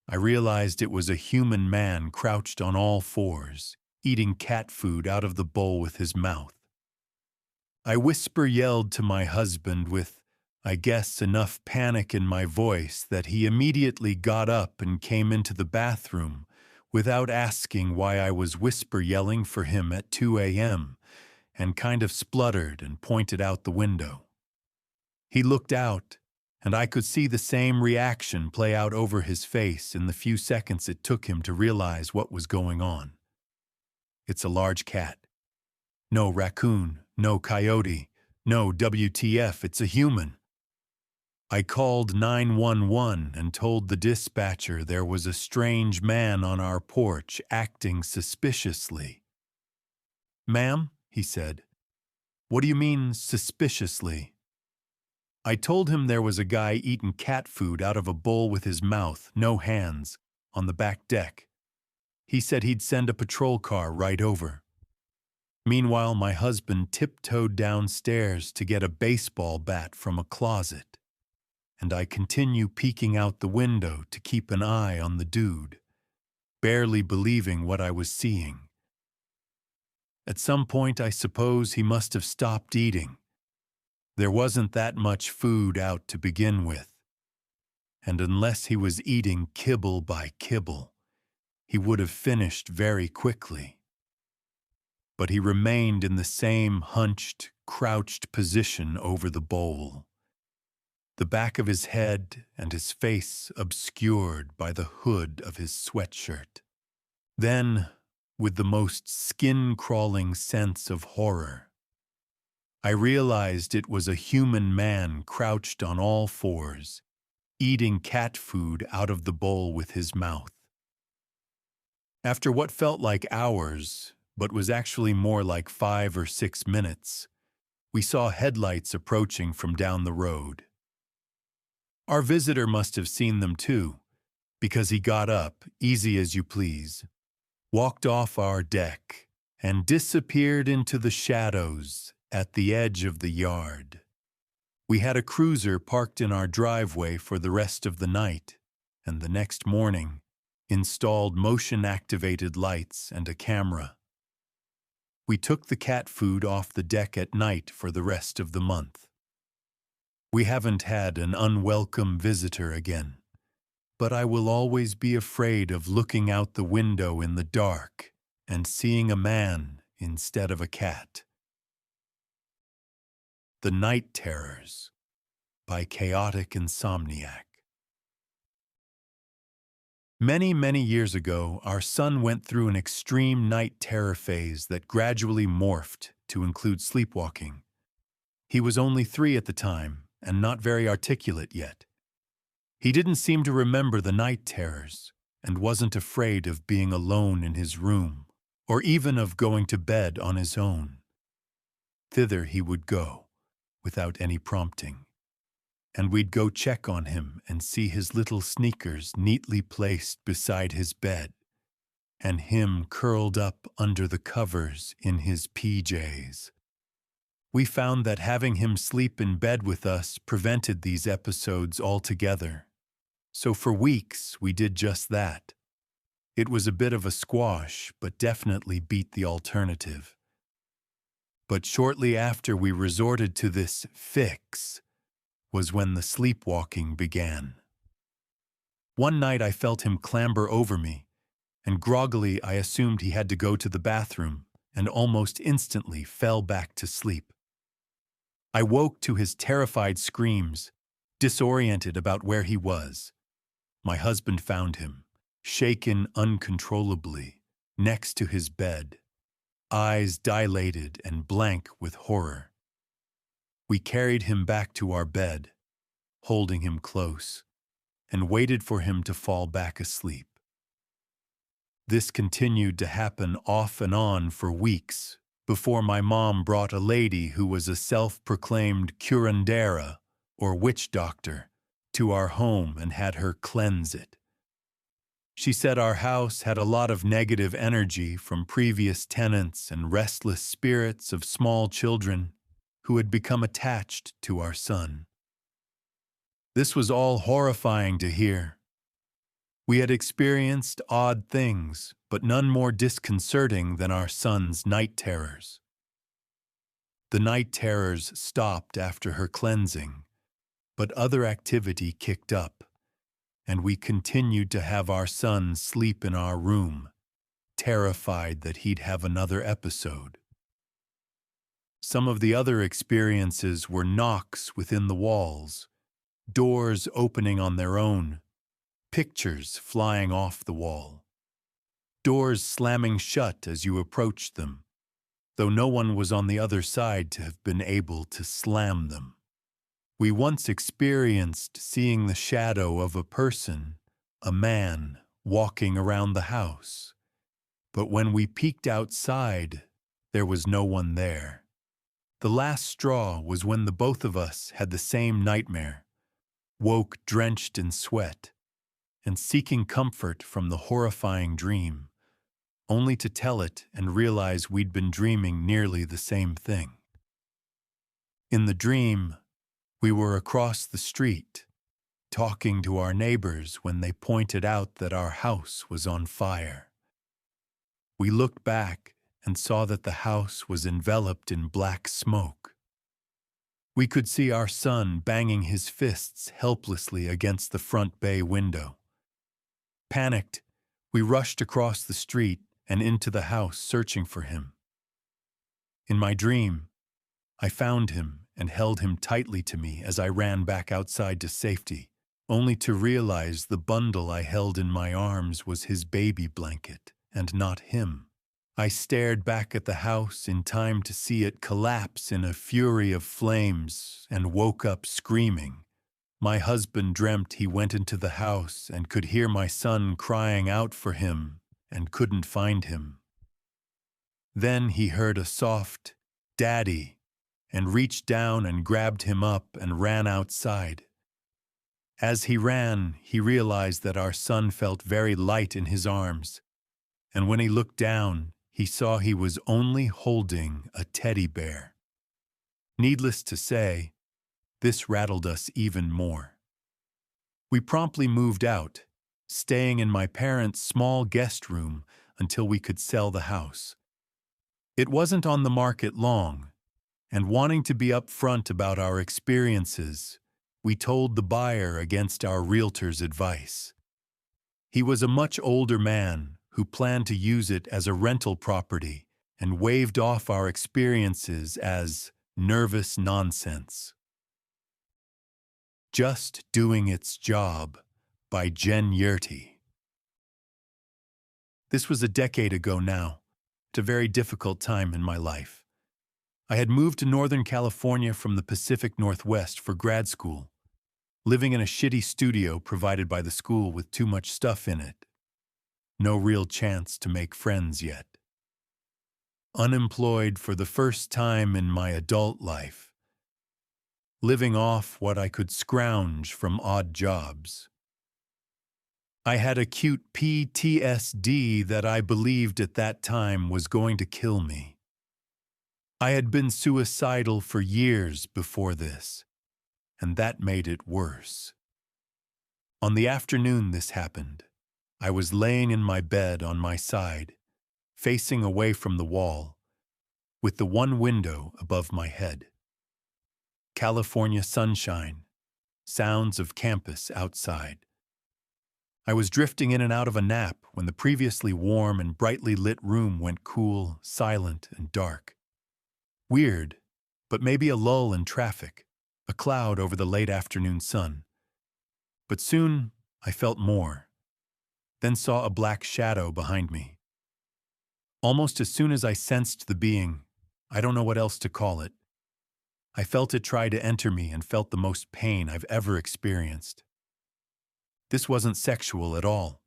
I realized it was a human man crouched on all fours, eating cat food out of the bowl with his mouth. I whisper-yelled to my husband with, I guess, enough panic in my voice that he immediately got up and came into the bathroom without asking why I was whisper-yelling for him at 2 a.m., and kind of spluttered and pointed out the window. He looked out, and I could see the same reaction play out over his face in the few seconds it took him to realize what was going on. It's a large cat. No raccoon, no coyote, no WTF, it's a human. I called 911 and told the dispatcher there was a strange man on our porch acting suspiciously. "Ma'am," he said, "what do you mean, suspiciously?" I told him there was a guy eating cat food out of a bowl with his mouth, no hands, on the back deck. He said he'd send a patrol car right over. Meanwhile, my husband tiptoed downstairs to get a baseball bat from a closet, and I continue peeking out the window to keep an eye on the dude, barely believing what I was seeing. At some point, I suppose he must have stopped eating. There wasn't that much food out to begin with, and unless he was eating kibble by kibble, he would have finished very quickly. But he remained in the same hunched, crouched position over the bowl, the back of his head and his face obscured by the hood of his sweatshirt. Then, with the most skin-crawling sense of horror, I realized it was a human man crouched on all fours, eating cat food out of the bowl with his mouth. After what felt like hours, but was actually more like 5 or 6 minutes, we saw headlights approaching from down the road. Our visitor must have seen them too, because he got up, easy as you please, walked off our deck, and disappeared into the shadows at the edge of the yard. We had a cruiser parked in our driveway for the rest of the night, and the next morning installed motion-activated lights and a camera. We took the cat food off the deck at night for the rest of the month. We haven't had an unwelcome visitor again, but I will always be afraid of looking out the window in the dark and seeing a man instead of a cat. The Night Terrors by Chaotic Insomniac. Many, many years ago, our son went through an extreme night terror phase that gradually morphed to include sleepwalking. He was only 3 at the time and not very articulate yet. He didn't seem to remember the night terrors and wasn't afraid of being alone in his room or even of going to bed on his own. Thither he would go, without any prompting, and we'd go check on him and see his little sneakers neatly placed beside his bed, and him curled up under the covers in his PJs. We found that having him sleep in bed with us prevented these episodes altogether. So for weeks, we did just that. It was a bit of a squash, but definitely beat the alternative. But shortly after we resorted to this fix was when the sleepwalking began. One night I felt him clamber over me, and groggily I assumed he had to go to the bathroom, and almost instantly fell back to sleep. I woke to his terrified screams, disoriented about where he was. My husband found him, shaken uncontrollably, next to his bed, eyes dilated and blank with horror. We carried him back to our bed, holding him close, and waited for him to fall back asleep. This continued to happen off and on for weeks before my mom brought a lady who was a self-proclaimed curandera, or witch doctor, to our home and had her cleanse it. She said our house had a lot of negative energy from previous tenants and restless spirits of small children who had become attached to our son. This was all horrifying to hear. We had experienced odd things, but none more disconcerting than our son's night terrors. The night terrors stopped after her cleansing, but other activity kicked up, and we continued to have our son sleep in our room, terrified that he'd have another episode. Some of the other experiences were knocks within the walls, doors opening on their own, pictures flying off the wall, doors slamming shut as you approached them, though no one was on the other side to have been able to slam them. We once experienced seeing the shadow of a person, a man, walking around the house, but when we peeked outside, there was no one there. The last straw was when the both of us had the same nightmare, woke drenched in sweat, and seeking comfort from the horrifying dream, only to tell it and realize we'd been dreaming nearly the same thing. In the dream, we were across the street, talking to our neighbors when they pointed out that our house was on fire. We looked back and saw that the house was enveloped in black smoke. We could see our son banging his fists helplessly against the front bay window. Panicked, we rushed across the street and into the house searching for him. In my dream, I found him and held him tightly to me as I ran back outside to safety, only to realize the bundle I held in my arms was his baby blanket and not him. I stared back at the house in time to see it collapse in a fury of flames and woke up screaming. My husband dreamt he went into the house and could hear my son crying out for him and couldn't find him. Then he heard a soft, "Daddy," and reached down and grabbed him up and ran outside. As he ran, he realized that our son felt very light in his arms, and when he looked down, he saw he was only holding a teddy bear. Needless to say, this rattled us even more. We promptly moved out, staying in my parents' small guest room until we could sell the house. It wasn't on the market long, and wanting to be upfront about our experiences, we told the buyer against our realtor's advice. He was a much older man who planned to use it as a rental property and waved off our experiences as nervous nonsense. Just Doing Its Job by Jen Yurty. This was a decade ago now, at a very difficult time in my life. I had moved to Northern California from the Pacific Northwest for grad school, living in a shitty studio provided by the school with too much stuff in it. No real chance to make friends yet. Unemployed for the first time in my adult life. Living off what I could scrounge from odd jobs. I had acute PTSD that I believed at that time was going to kill me. I had been suicidal for years before this, and that made it worse. On the afternoon this happened, I was laying in my bed on my side, facing away from the wall, with the one window above my head. California sunshine, sounds of campus outside. I was drifting in and out of a nap when the previously warm and brightly lit room went cool, silent, and dark. Weird, but maybe a lull in traffic, a cloud over the late afternoon sun. But soon I felt more, then saw a black shadow behind me. Almost as soon as I sensed the being, I don't know what else to call it, I felt it try to enter me and felt the most pain I've ever experienced. This wasn't sexual at all.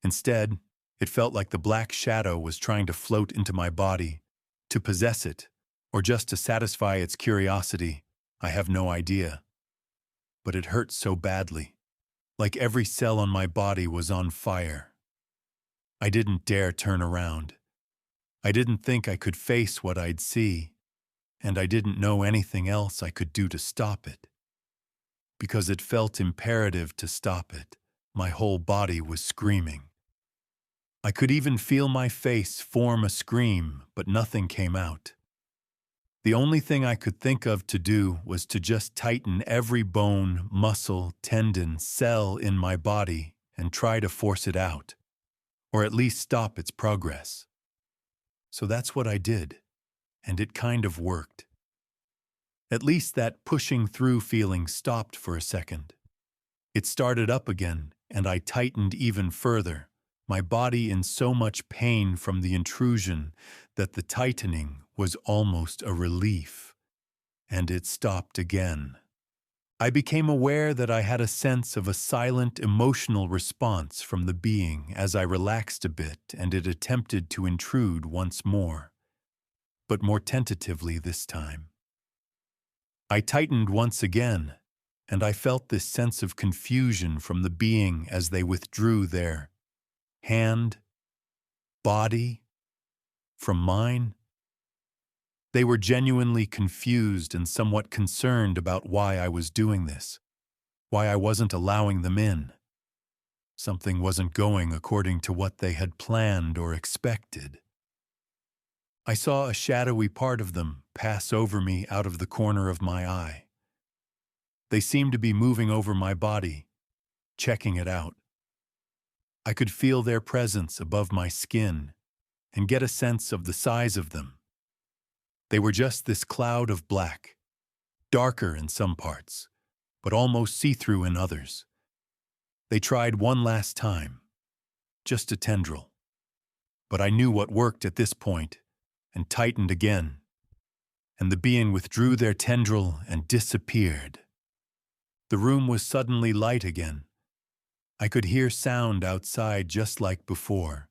Instead, it felt like the black shadow was trying to float into my body, to possess it, or just to satisfy its curiosity. I have no idea. But it hurt so badly, like every cell on my body was on fire. I didn't dare turn around. I didn't think I could face what I'd see, and I didn't know anything else I could do to stop it. Because it felt imperative to stop it, my whole body was screaming. I could even feel my face form a scream, but nothing came out. The only thing I could think of to do was to just tighten every bone, muscle, tendon, cell in my body and try to force it out, or at least stop its progress. So that's what I did, and it kind of worked. At least that pushing through feeling stopped for a second. It started up again, and I tightened even further, my body in so much pain from the intrusion that the tightening was almost a relief. And it stopped again. I became aware that I had a sense of a silent emotional response from the being as I relaxed a bit and it attempted to intrude once more, but more tentatively this time. I tightened once again, and I felt this sense of confusion from the being as they withdrew their hand, body, from mine. They were genuinely confused and somewhat concerned about why I was doing this, why I wasn't allowing them in. Something wasn't going according to what they had planned or expected. I saw a shadowy part of them pass over me out of the corner of my eye. They seemed to be moving over my body, checking it out. I could feel their presence above my skin and get a sense of the size of them. They were just this cloud of black, darker in some parts, but almost see-through in others. They tried one last time, just a tendril. But I knew what worked at this point and tightened again, and the being withdrew their tendril and disappeared. The room was suddenly light again. I could hear sound outside just like before,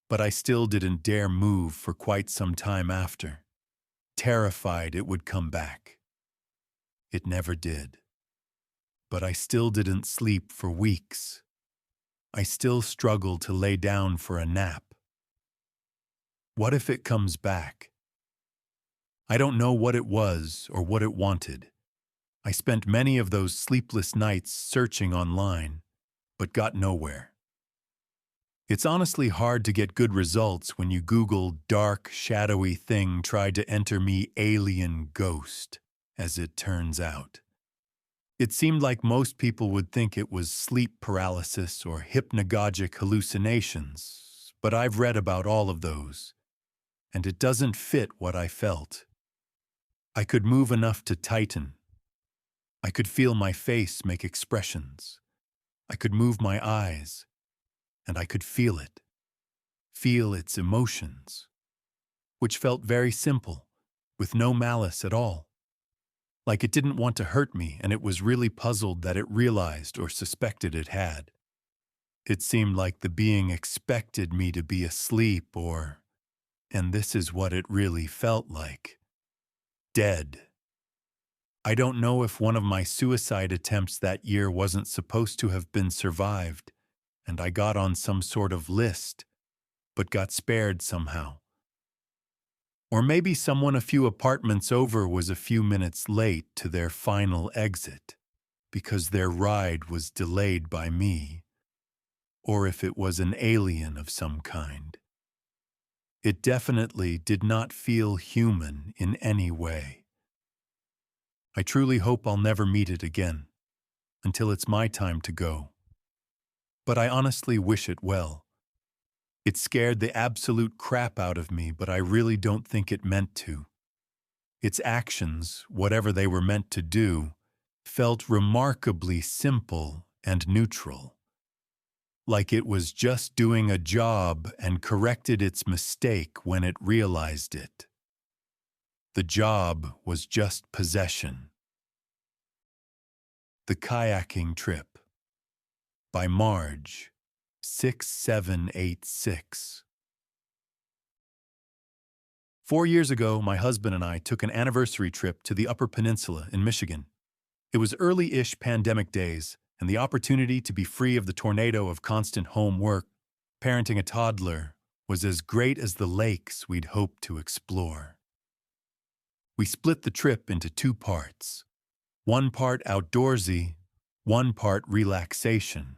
but I still didn't dare move for quite some time after, terrified it would come back. It never did. But I still didn't sleep for weeks. I still struggled to lay down for a nap. What if it comes back? I don't know what it was or what it wanted. I spent many of those sleepless nights searching online, but got nowhere. It's honestly hard to get good results when you Google dark, shadowy thing tried to enter me alien ghost, as it turns out. It seemed like most people would think it was sleep paralysis or hypnagogic hallucinations, but I've read about all of those, and it doesn't fit what I felt. I could move enough to tighten. I could feel my face make expressions. I could move my eyes, and I could feel its emotions, which felt very simple, with no malice at all. Like it didn't want to hurt me, and it was really puzzled that it realized or suspected it had. It seemed like the being expected me to be asleep and this is what it really felt like, dead. I don't know if one of my suicide attempts that year wasn't supposed to have been survived, and I got on some sort of list, but got spared somehow. Or maybe someone a few apartments over was a few minutes late to their final exit because their ride was delayed by me, or if it was an alien of some kind. It definitely did not feel human in any way. I truly hope I'll never meet it again, until it's my time to go. But I honestly wish it well. It scared the absolute crap out of me, but I really don't think it meant to. Its actions, whatever they were meant to do, felt remarkably simple and neutral. Like it was just doing a job and corrected its mistake when it realized it. The job was just possession. The Kayaking Trip by Marge, 6786. 4 years ago, my husband and I took an anniversary trip to the Upper Peninsula in Michigan. It was early-ish pandemic days, and the opportunity to be free of the tornado of constant home work, parenting a toddler, was as great as the lakes we'd hoped to explore. We split the trip into 2 parts. 1 part outdoorsy, 1 part relaxation.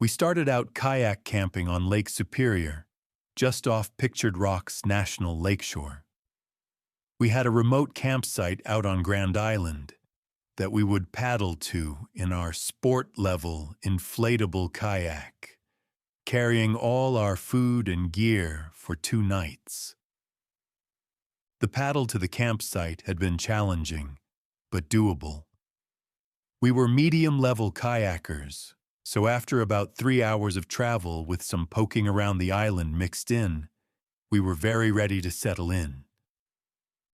We started out kayak camping on Lake Superior, just off Pictured Rock's National Lakeshore. We had a remote campsite out on Grand Island that we would paddle to in our sport-level inflatable kayak, carrying all our food and gear for 2 nights. The paddle to the campsite had been challenging, but doable. We were medium-level kayakers, so after about 3 hours of travel with some poking around the island mixed in, we were very ready to settle in.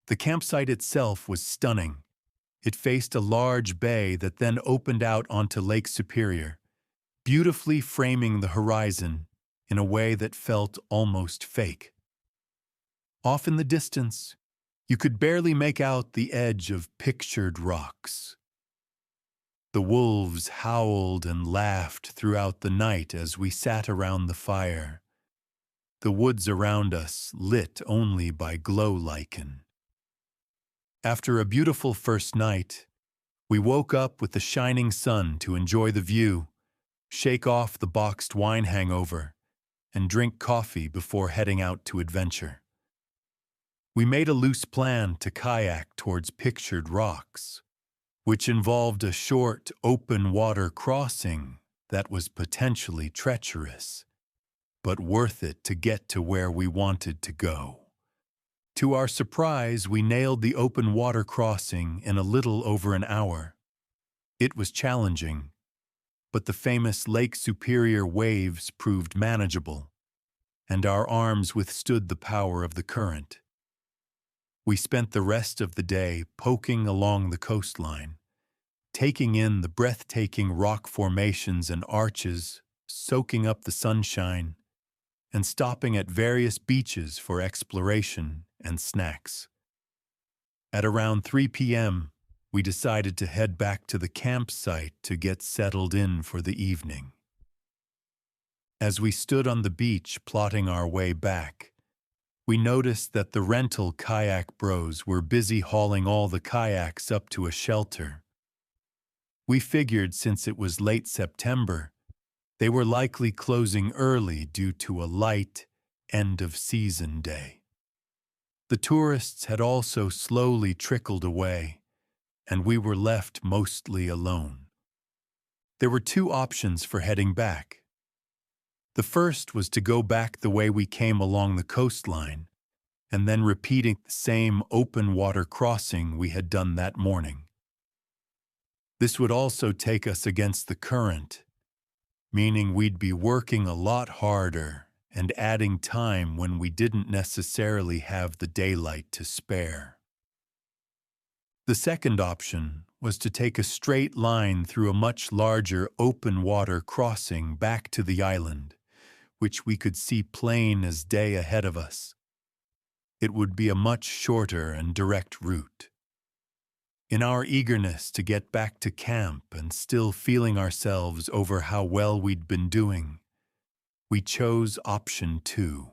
The campsite itself was stunning. It faced a large bay that then opened out onto Lake Superior, beautifully framing the horizon in a way that felt almost fake. Off in the distance, you could barely make out the edge of Pictured Rocks. The wolves howled and laughed throughout the night as we sat around the fire, the woods around us lit only by glow lichen. After a beautiful first night, we woke up with the shining sun to enjoy the view, shake off the boxed wine hangover, and drink coffee before heading out to adventure. We made a loose plan to kayak towards Pictured Rocks, which involved a short, open-water crossing that was potentially treacherous, but worth it to get to where we wanted to go. To our surprise, we nailed the open-water crossing in a little over an hour. It was challenging, but the famous Lake Superior waves proved manageable, and our arms withstood the power of the current. We spent the rest of the day poking along the coastline, taking in the breathtaking rock formations and arches, soaking up the sunshine, and stopping at various beaches for exploration and snacks. At around 3 p.m., we decided to head back to the campsite to get settled in for the evening. As we stood on the beach plotting our way back, we noticed that the rental kayak bros were busy hauling all the kayaks up to a shelter. We figured since it was late September, they were likely closing early due to a light, end-of-season day. The tourists had also slowly trickled away, and we were left mostly alone. There were 2 options for heading back. The first was to go back the way we came along the coastline, and then repeating the same open-water crossing we had done that morning. This would also take us against the current, meaning we'd be working a lot harder and adding time when we didn't necessarily have the daylight to spare. The second option was to take a straight line through a much larger open-water crossing back to the island, which we could see plain as day ahead of us. It would be a much shorter and direct route. In our eagerness to get back to camp and still feeling ourselves over how well we'd been doing, we chose option 2.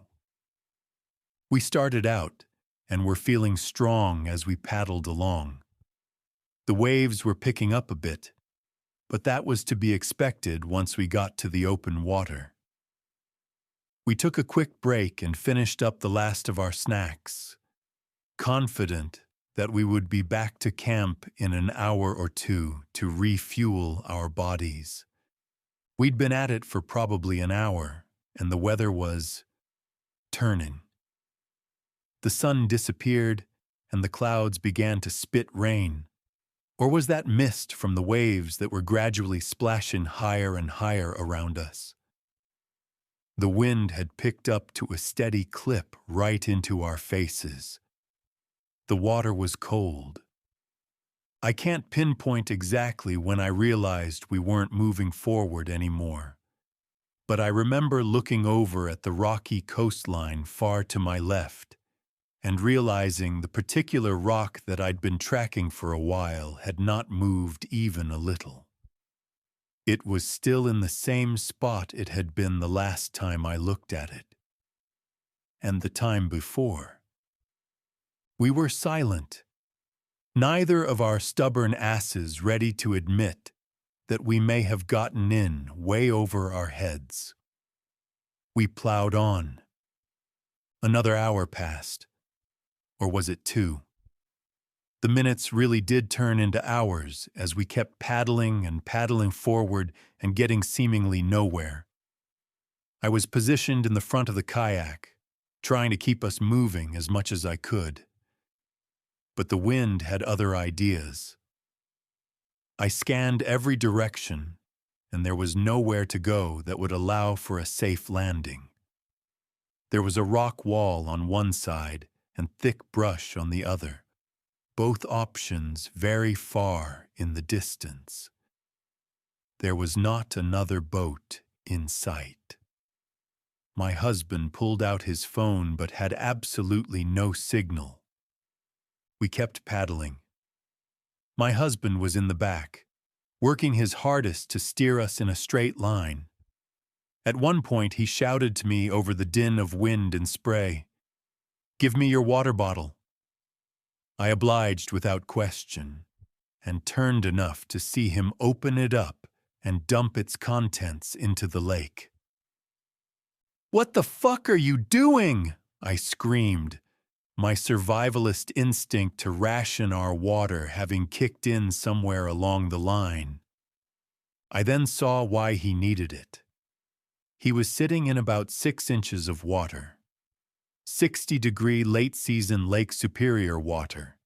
We started out, and were feeling strong as we paddled along. The waves were picking up a bit, but that was to be expected once we got to the open water. We took a quick break and finished up the last of our snacks, confident that we would be back to camp in an hour or two to refuel our bodies. We'd been at it for probably an hour, and the weather was turning. The sun disappeared, and the clouds began to spit rain. Or was that mist from the waves that were gradually splashing higher and higher around us? The wind had picked up to a steady clip right into our faces. The water was cold. I can't pinpoint exactly when I realized we weren't moving forward anymore, but I remember looking over at the rocky coastline far to my left and realizing the particular rock that I'd been tracking for a while had not moved even a little. It was still in the same spot it had been the last time I looked at it, and the time before. We were silent, neither of our stubborn asses ready to admit that we may have gotten in way over our heads. We plowed on. Another hour passed. Or was it 2? The minutes really did turn into hours as we kept paddling and paddling forward and getting seemingly nowhere. I was positioned in the front of the kayak, trying to keep us moving as much as I could. But the wind had other ideas. I scanned every direction, and there was nowhere to go that would allow for a safe landing. There was a rock wall on one side and thick brush on the other, both options very far in the distance. There was not another boat in sight. My husband pulled out his phone but had absolutely no signal. We kept paddling. My husband was in the back, working his hardest to steer us in a straight line. At one point, he shouted to me over the din of wind and spray, "Give me your water bottle." I obliged without question, and turned enough to see him open it up and dump its contents into the lake. "What the fuck are you doing?" I screamed, my survivalist instinct to ration our water having kicked in somewhere along the line. I then saw why he needed it. He was sitting in about 6 inches of water. 60-degree late-season Lake Superior water.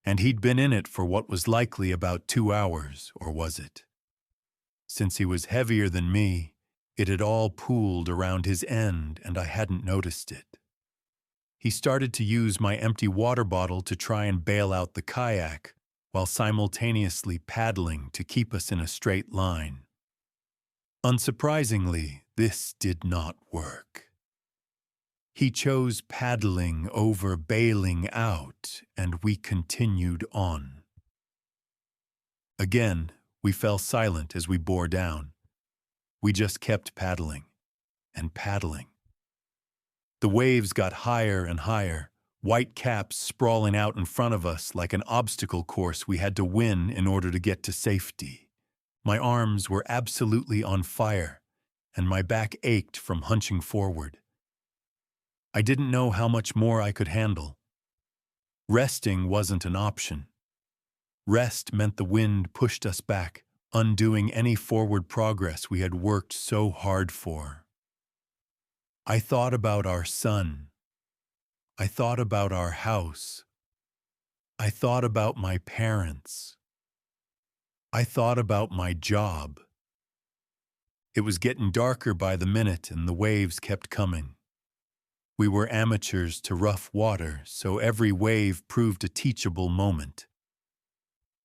And he'd been in it for what was likely about 2 hours, or was it? Since he was heavier than me, it had all pooled around his end and I hadn't noticed it. He started to use my empty water bottle to try and bail out the kayak, while simultaneously paddling to keep us in a straight line. Unsurprisingly, this did not work. He chose paddling over bailing out, and we continued on. Again, we fell silent as we bore down. We just kept paddling and paddling. The waves got higher and higher, white caps sprawling out in front of us like an obstacle course we had to win in order to get to safety. My arms were absolutely on fire, and my back ached from hunching forward. I didn't know how much more I could handle. Resting wasn't an option. Rest meant the wind pushed us back, undoing any forward progress we had worked so hard for. I thought about our son. I thought about our house. I thought about my parents. I thought about my job. It was getting darker by the minute and the waves kept coming. We were amateurs to rough water, so every wave proved a teachable moment.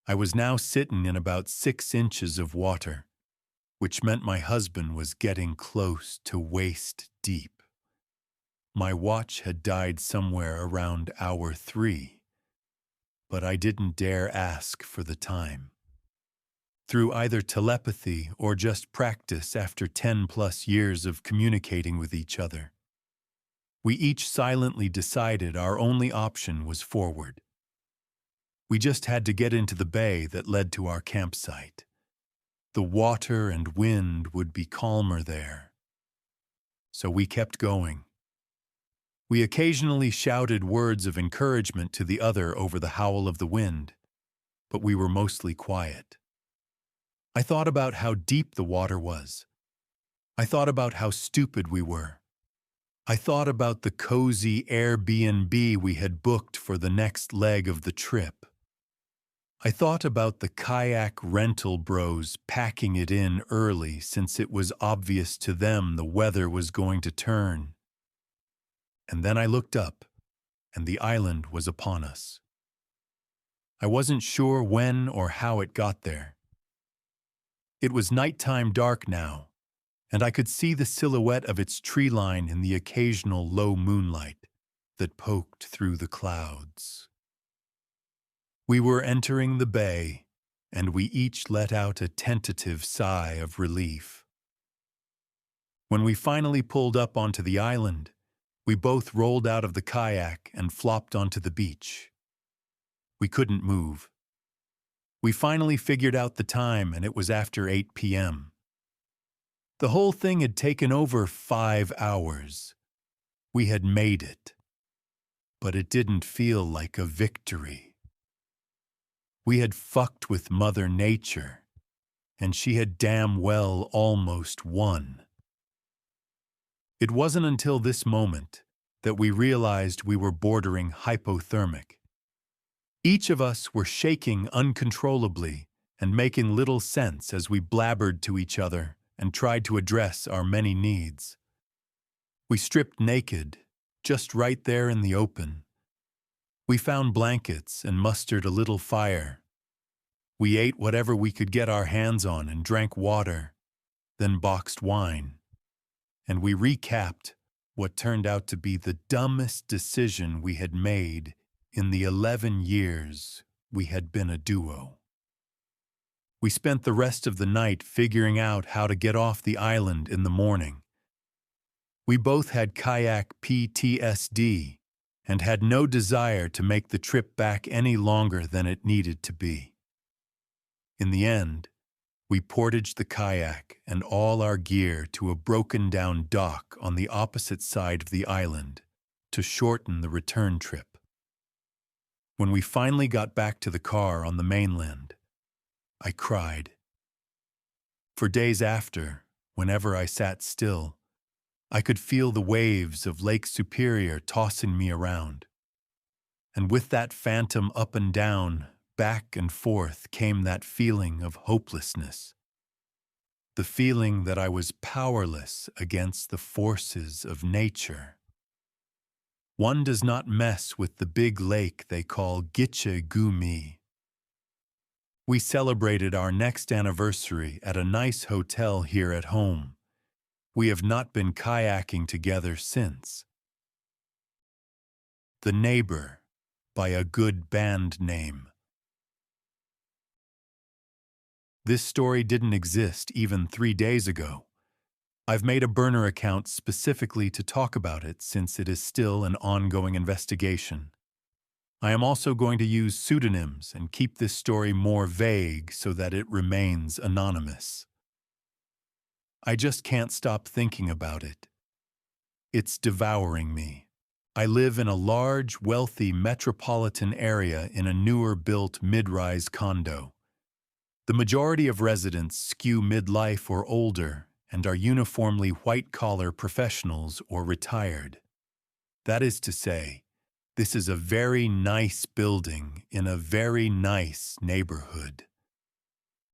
I was now sitting in about 6 inches of water, which meant my husband was getting close to waist deep. My watch had died somewhere around hour 3, but I didn't dare ask for the time. Through either telepathy or just practice after 10+ years of communicating with each other, We each silently decided our only option was forward. We just had to get into the bay that led to our campsite. The water and wind would be calmer there. So we kept going. We occasionally shouted words of encouragement to the other over the howl of the wind, but we were mostly quiet. I thought about how deep the water was. I thought about how stupid we were. I thought about the cozy Airbnb we had booked for the next leg of the trip. I thought about the kayak rental bros packing it in early since it was obvious to them the weather was going to turn. And then I looked up, and the island was upon us. I wasn't sure when or how it got there. It was nighttime dark now, and I could see the silhouette of its tree line in the occasional low moonlight that poked through the clouds. We were entering the bay, and we each let out a tentative sigh of relief. When we finally pulled up onto the island, we both rolled out of the kayak and flopped onto the beach. We couldn't move. We finally figured out the time, and it was after 8 p.m. The whole thing had taken over 5 hours. We had made it. But it didn't feel like a victory. We had fucked with Mother Nature, and she had damn well almost won. It wasn't until this moment that we realized we were bordering hypothermic. Each of us were shaking uncontrollably and making little sense as we blabbered to each other and tried to address our many needs. We stripped naked, just right there in the open. We found blankets and mustered a little fire. We ate whatever we could get our hands on and drank water, then boxed wine. And we recapped what turned out to be the dumbest decision we had made in the 11 years we had been a duo. We spent the rest of the night figuring out how to get off the island in the morning. We both had kayak PTSD and had no desire to make the trip back any longer than it needed to be. In the end, we portaged the kayak and all our gear to a broken-down dock on the opposite side of the island to shorten the return trip. When we finally got back to the car on the mainland, I cried. For days after, whenever I sat still, I could feel the waves of Lake Superior tossing me around. And with that phantom up and down, back and forth came that feeling of hopelessness. The feeling that I was powerless against the forces of nature. One does not mess with the big lake they call Gitche Gumi. We celebrated our next anniversary at a nice hotel here at home. We have not been kayaking together since. The Neighbor, by a good band name. This story didn't exist even 3 days ago. I've made a burner account specifically to talk about it since it is still an ongoing investigation. I am also going to use pseudonyms and keep this story more vague so that it remains anonymous. I just can't stop thinking about it. It's devouring me. I live in a large, wealthy metropolitan area in a newer-built mid-rise condo. The majority of residents skew midlife or older and are uniformly white-collar professionals or retired. That is to say, this is a very nice building in a very nice neighborhood.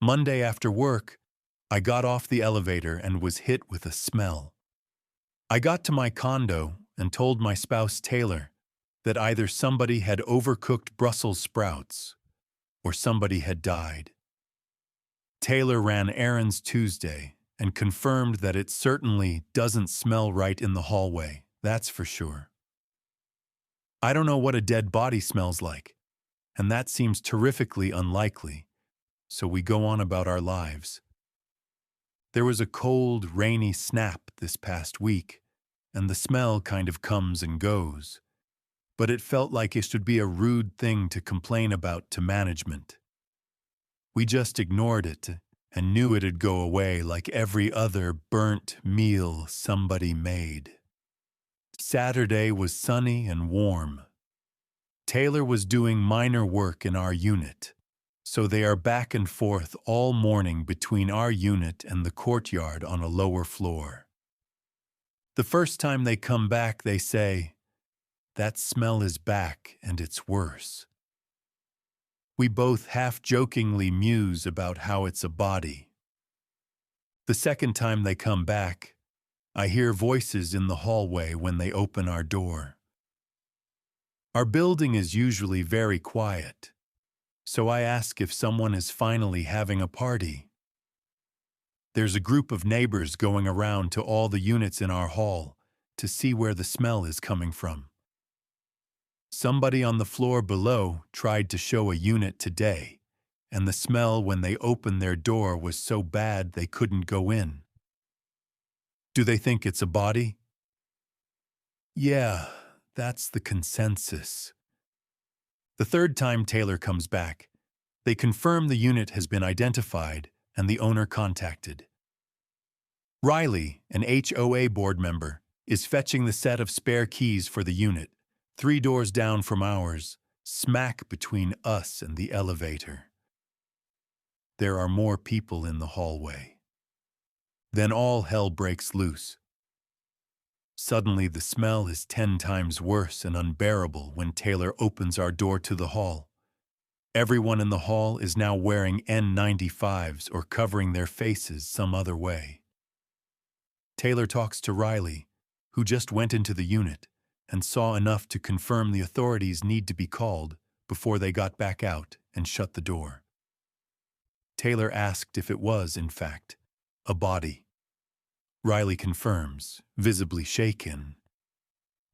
Monday after work, I got off the elevator and was hit with a smell. I got to my condo and told my spouse Taylor that either somebody had overcooked Brussels sprouts or somebody had died. Taylor ran errands Tuesday and confirmed that it certainly doesn't smell right in the hallway, that's for sure. I don't know what a dead body smells like, and that seems terrifically unlikely, so we go on about our lives. There was a cold, rainy snap this past week, and the smell kind of comes and goes, but it felt like it should be a rude thing to complain about to management. We just ignored it and knew it'd go away like every other burnt meal somebody made. Saturday was sunny and warm. Taylor was doing minor work in our unit, so they are back and forth all morning between our unit and the courtyard on a lower floor. The first time they come back, they say, "That smell is back and it's worse." We both half-jokingly muse about how it's a body. The second time they come back, I hear voices in the hallway when they open our door. Our building is usually very quiet, so I ask if someone is finally having a party. There's a group of neighbors going around to all the units in our hall to see where the smell is coming from. Somebody on the floor below tried to show a unit today, and the smell when they opened their door was so bad they couldn't go in. Do they think it's a body? Yeah, that's the consensus. The third time Taylor comes back, they confirm the unit has been identified and the owner contacted. Riley, an HOA board member, is fetching the set of spare keys for the unit, 3 doors down from ours, smack between us and the elevator. There are more people in the hallway. Then all hell breaks loose. Suddenly the smell is 10 times worse and unbearable when Taylor opens our door to the hall. Everyone in the hall is now wearing N95s or covering their faces some other way. Taylor talks to Riley, who just went into the unit and saw enough to confirm the authorities need to be called before they got back out and shut the door. Taylor asked if it was, in fact, a body. Riley confirms, visibly shaken.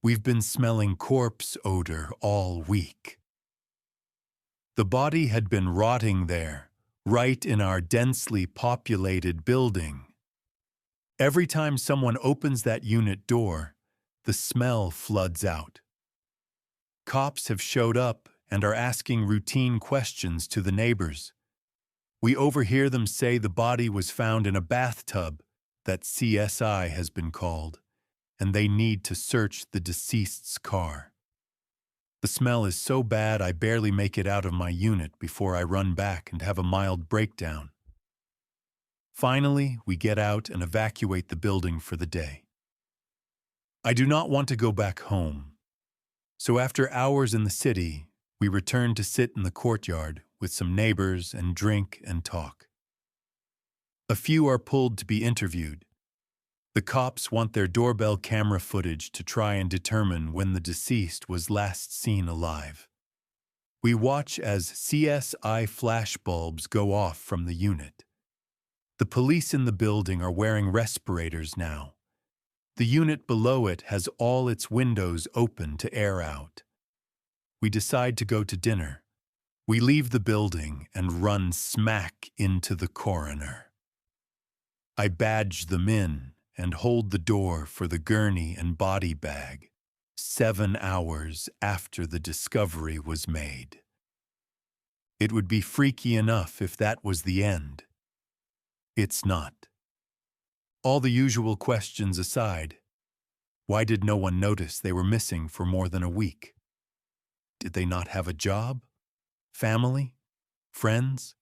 We've been smelling corpse odor all week. The body had been rotting there, right in our densely populated building. Every time someone opens that unit door, the smell floods out. Cops have showed up and are asking routine questions to the neighbors. We overhear them say the body was found in a bathtub, that CSI has been called, and they need to search the deceased's car. The smell is so bad I barely make it out of my unit before I run back and have a mild breakdown. Finally, we get out and evacuate the building for the day. I do not want to go back home, so after hours in the city, we return to sit in the courtyard with some neighbors and drink and talk. A few are pulled to be interviewed. The cops want their doorbell camera footage to try and determine when the deceased was last seen alive. We watch as CSI flashbulbs go off from the unit. The police in the building are wearing respirators now. The unit below it has all its windows open to air out. We decide to go to dinner. We leave the building and run smack into the coroner. I badge them in and hold the door for the gurney and body bag, 7 hours after the discovery was made. It would be freaky enough if that was the end. It's not. All the usual questions aside, why did no one notice they were missing for more than a week? Did they not have a job? Family? Friends?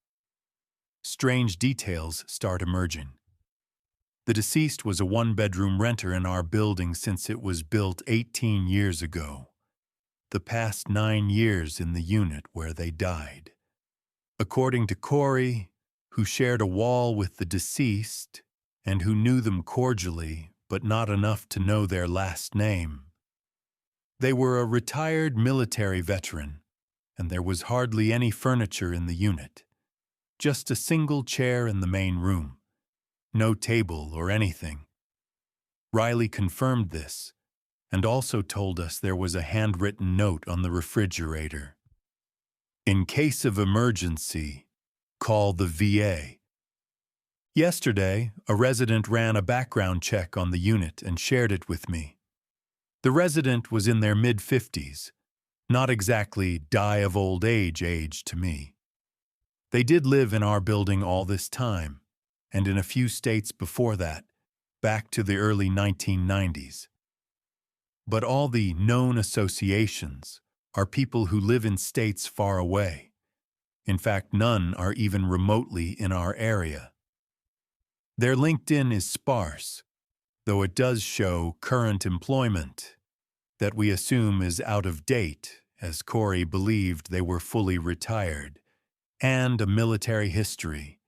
Strange details start emerging. The deceased was a 1-bedroom renter in our building since it was built 18 years ago, the past 9 years in the unit where they died. According to Corey, who shared a wall with the deceased and who knew them cordially but not enough to know their last name, they were a retired military veteran, and there was hardly any furniture in the unit, just a single chair in the main room. No table or anything. Riley confirmed this and also told us there was a handwritten note on the refrigerator. In case of emergency, call the VA. Yesterday, a resident ran a background check on the unit and shared it with me. The resident was in their mid-50s, not exactly die of old age to me. They did live in our building all this time, and in a few states before that, back to the early 1990s. But all the known associations are people who live in states far away. In fact, none are even remotely in our area. Their LinkedIn is sparse, though it does show current employment that we assume is out of date, as Corey believed they were fully retired, and a military history.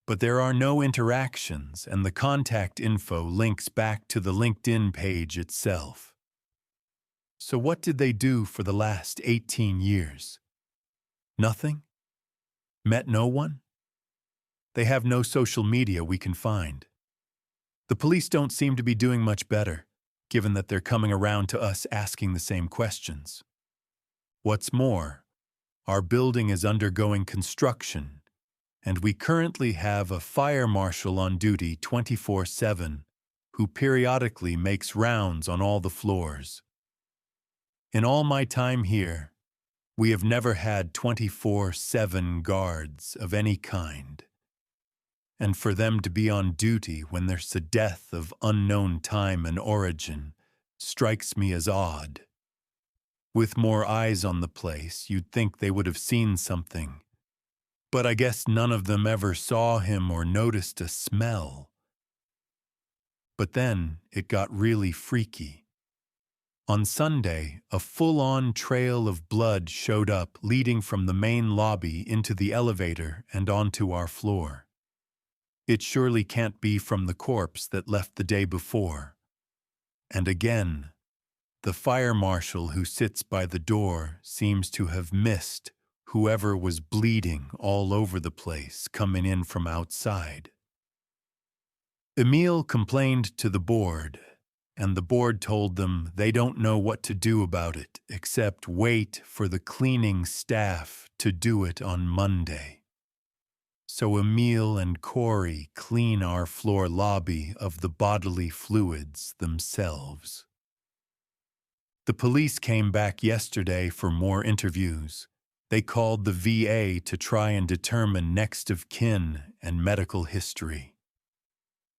But there are no interactions, and the contact info links back to the LinkedIn page itself. So what did they do for the last 18 years? Nothing? Met no one? They have no social media we can find. The police don't seem to be doing much better, given that they're coming around to us asking the same questions. What's more, our building is undergoing construction, and we currently have a fire marshal on duty 24/7 who periodically makes rounds on all the floors. In all my time here, we have never had 24/7 guards of any kind. And for them to be on duty when there's a death of unknown time and origin strikes me as odd. With more eyes on the place, you'd think they would have seen something. But I guess none of them ever saw him or noticed a smell. But then it got really freaky. On Sunday, a full-on trail of blood showed up leading from the main lobby into the elevator and onto our floor. It surely can't be from the corpse that left the day before. And again, the fire marshal who sits by the door seems to have missed whoever was bleeding all over the place coming in from outside. Emil complained to the board, and the board told them they don't know what to do about it except wait for the cleaning staff to do it on Monday. So Emil and Corey clean our floor lobby of the bodily fluids themselves. The police came back yesterday for more interviews. They called the VA to try and determine next of kin and medical history.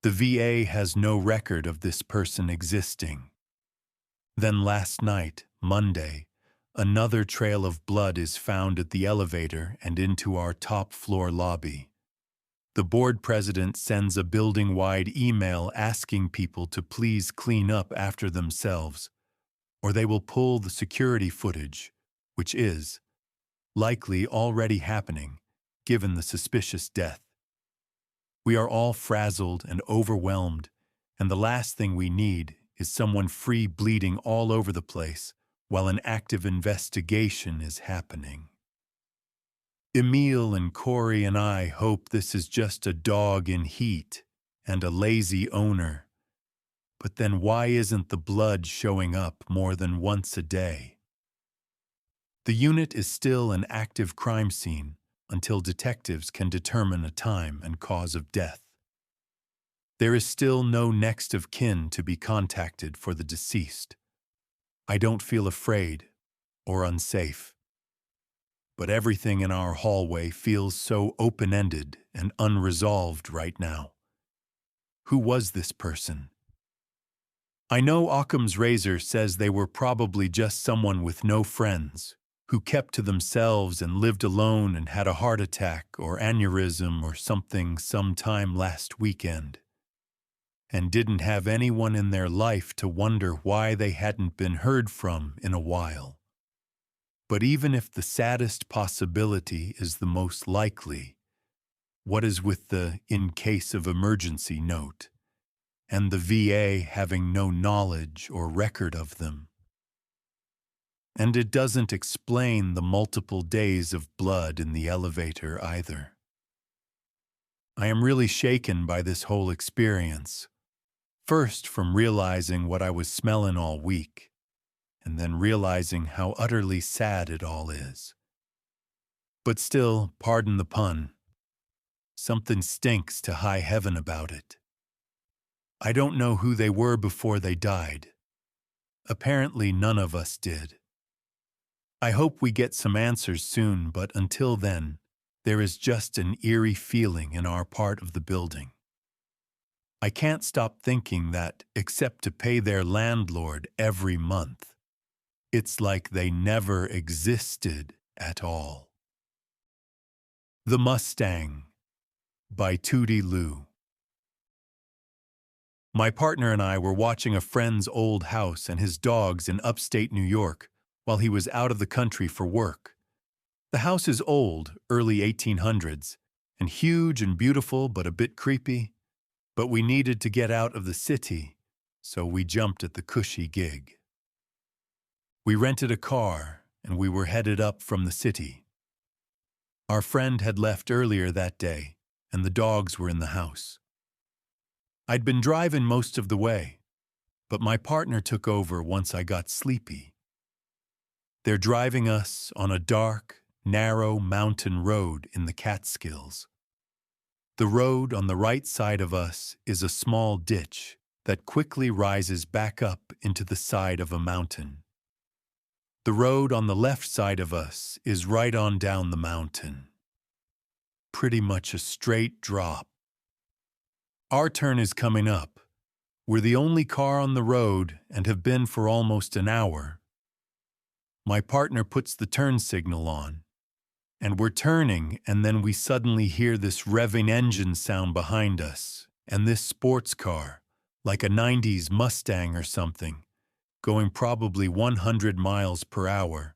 The VA has no record of this person existing. Then last night, Monday, another trail of blood is found at the elevator and into our top floor lobby. The board president sends a building-wide email asking people to please clean up after themselves, or they will pull the security footage, which is likely already happening, given the suspicious death. We are all frazzled and overwhelmed, and the last thing we need is someone free bleeding all over the place while an active investigation is happening. Emil and Corey and I hope this is just a dog in heat and a lazy owner. But then why isn't the blood showing up more than once a day? The unit is still an active crime scene until detectives can determine a time and cause of death. There is still no next of kin to be contacted for the deceased. I don't feel afraid or unsafe. But everything in our hallway feels so open-ended and unresolved right now. Who was this person? I know Occam's razor says they were probably just someone with no friends, who kept to themselves and lived alone and had a heart attack or aneurysm or something sometime last weekend, and didn't have anyone in their life to wonder why they hadn't been heard from in a while. But even if the saddest possibility is the most likely, what is with the "in case of emergency" note, and the VA having no knowledge or record of them? And it doesn't explain the multiple days of blood in the elevator either. I am really shaken by this whole experience, first from realizing what I was smelling all week, and then realizing how utterly sad it all is. But still, pardon the pun, something stinks to high heaven about it. I don't know who they were before they died. Apparently none of us did. I hope we get some answers soon, but until then, there is just an eerie feeling in our part of the building. I can't stop thinking that, except to pay their landlord every month, it's like they never existed at all. The Mustang by Tootie Lou. My partner and I were watching a friend's old house and his dogs in upstate New York while he was out of the country for work. The house is old, early 1800s, and huge and beautiful but a bit creepy, but we needed to get out of the city, so we jumped at the cushy gig. We rented a car and we were headed up from the city. Our friend had left earlier that day, and the dogs were in the house. I'd been driving most of the way, but my partner took over once I got sleepy. They're driving us on a dark, narrow mountain road in the Catskills. The road on the right side of us is a small ditch that quickly rises back up into the side of a mountain. The road on the left side of us is right on down the mountain. Pretty much a straight drop. Our turn is coming up. We're the only car on the road and have been for almost an hour. My partner puts the turn signal on, and we're turning, and then we suddenly hear this revving engine sound behind us, and this sports car, like a 90s Mustang or something, going probably 100 miles per hour,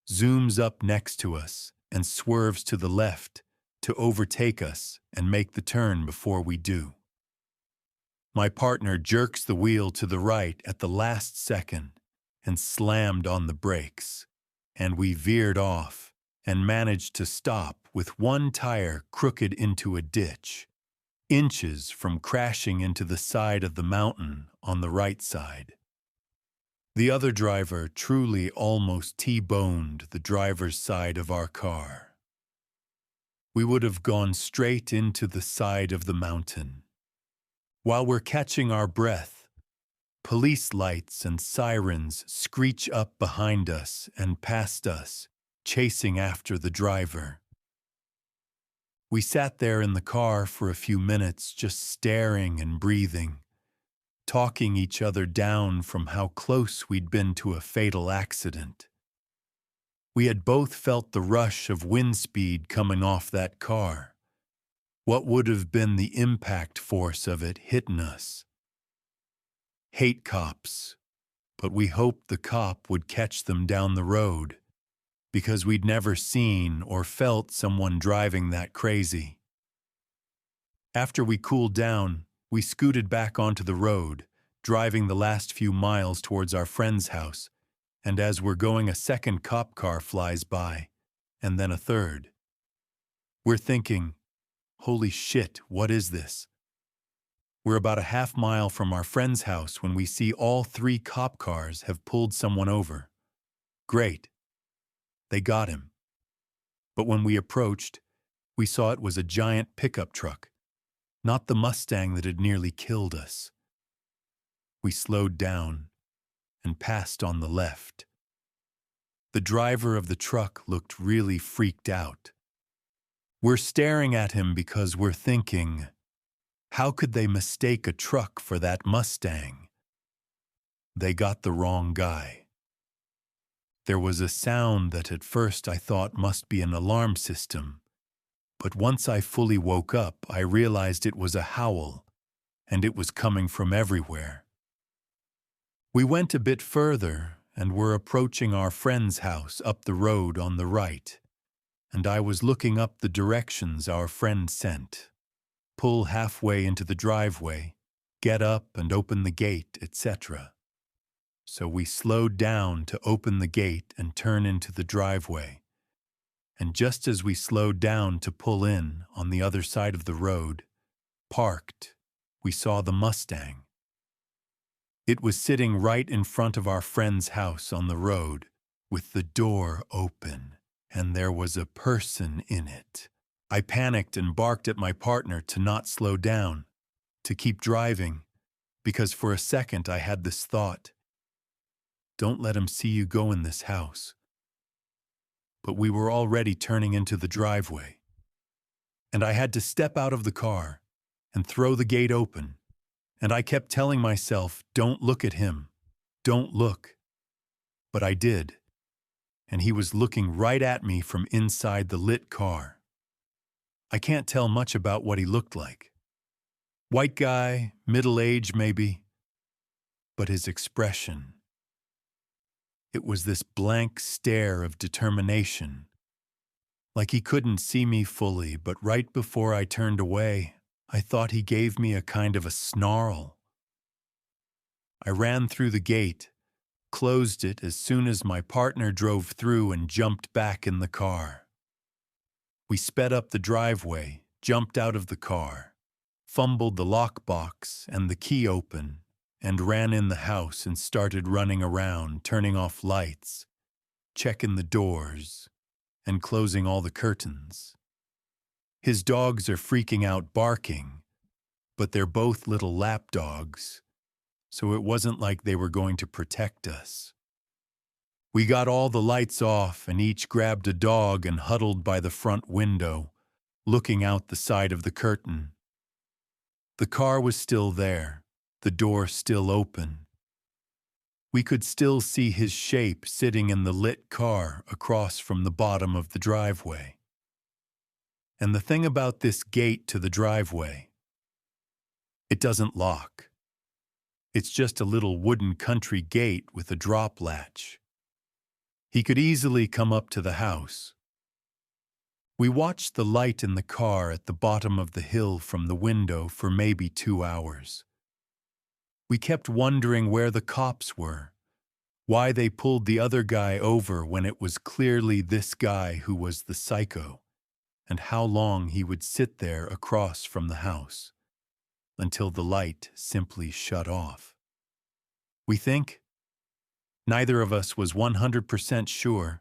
zooms up next to us and swerves to the left to overtake us and make the turn before we do. My partner jerks the wheel to the right at the last second and slammed on the brakes, and we veered off and managed to stop with one tire crooked into a ditch, inches from crashing into the side of the mountain on the right side. The other driver truly almost T-boned the driver's side of our car. We would have gone straight into the side of the mountain. While we're catching our breath, police lights and sirens screech up behind us and past us, chasing after the driver. We sat there in the car for a few minutes just staring and breathing, talking each other down from how close we'd been to a fatal accident. We had both felt the rush of wind speed coming off that car. What would have been the impact force of it hitting us? Hate cops, but we hoped the cop would catch them down the road, because we'd never seen or felt someone driving that crazy. After we cooled down, we scooted back onto the road, driving the last few miles towards our friend's house, and as we're going, a second cop car flies by, and then a third. We're thinking, holy shit, what is this? We're about a half mile from our friend's house when we see all 3 cop cars have pulled someone over. Great. They got him. But when we approached, we saw it was a giant pickup truck, not the Mustang that had nearly killed us. We slowed down and passed on the left. The driver of the truck looked really freaked out. We're staring at him because we're thinking, how could they mistake a truck for that Mustang? They got the wrong guy. There was a sound that at first I thought must be an alarm system, but once I fully woke up, I realized it was a howl, and it was coming from everywhere. We went a bit further and were approaching our friend's house up the road on the right, and I was looking up the directions our friend sent. Pull halfway into the driveway, get up and open the gate, etc. So we slowed down to open the gate and turn into the driveway. And just as we slowed down to pull in on the other side of the road, parked, we saw the Mustang. It was sitting right in front of our friend's house on the road, with the door open, and there was a person in it. I panicked and barked at my partner to not slow down, to keep driving, because for a second I had this thought. Don't let him see you go in this house." But we were already turning into the driveway, and I had to step out of the car and throw the gate open, and I kept telling myself, "Don't look at him. Don't look." But I did, and he was looking right at me from inside the lit car. I can't tell much about what he looked like. White guy, middle age maybe, but his expression. It was this blank stare of determination, like he couldn't see me fully, but right before I turned away, I thought he gave me a kind of a snarl. I ran through the gate, closed it as soon as my partner drove through, and jumped back in the car. We sped up the driveway, jumped out of the car, fumbled the lockbox and the key open, and ran in the house and started running around, turning off lights, checking the doors, and closing all the curtains. His dogs are freaking out barking, but they're both little lap dogs, so it wasn't like they were going to protect us. We got all the lights off and each grabbed a dog and huddled by the front window, looking out the side of the curtain. The car was still there, the door still open. We could still see his shape sitting in the lit car across from the bottom of the driveway. And the thing about this gate to the driveway, it doesn't lock. It's just a little wooden country gate with a drop latch. He could easily come up to the house. We watched the light in the car at the bottom of the hill from the window for maybe 2 hours. We kept wondering where the cops were, why they pulled the other guy over when it was clearly this guy who was the psycho, and how long he would sit there across from the house, until the light simply shut off. We think? Neither of us was 100% sure,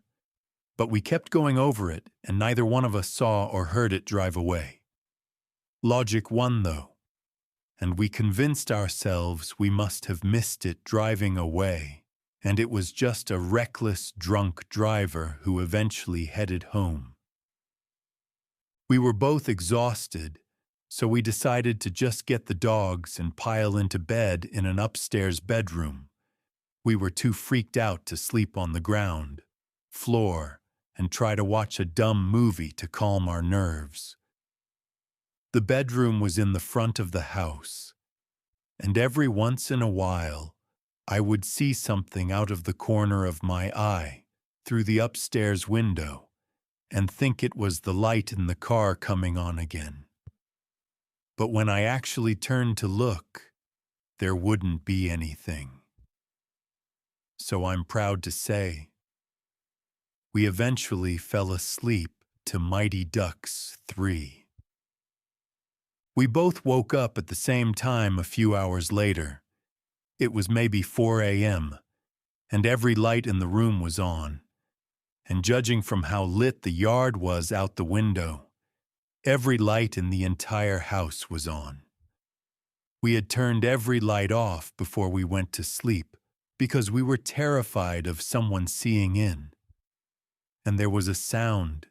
but we kept going over it, and neither one of us saw or heard it drive away. Logic won, though, and we convinced ourselves we must have missed it driving away, and it was just a reckless, drunk driver who eventually headed home. We were both exhausted, so we decided to just get the dogs and pile into bed in an upstairs bedroom. We were too freaked out to sleep on the ground, floor, and try to watch a dumb movie to calm our nerves. The bedroom was in the front of the house, and every once in a while, I would see something out of the corner of my eye through the upstairs window and think it was the light in the car coming on again. But when I actually turned to look, there wouldn't be anything. So I'm proud to say, we eventually fell asleep to Mighty Ducks 3. We both woke up at the same time a few hours later. It was maybe 4 a.m., and every light in the room was on. And judging from how lit the yard was out the window, every light in the entire house was on. We had turned every light off before we went to sleep because we were terrified of someone seeing in. And there was a sound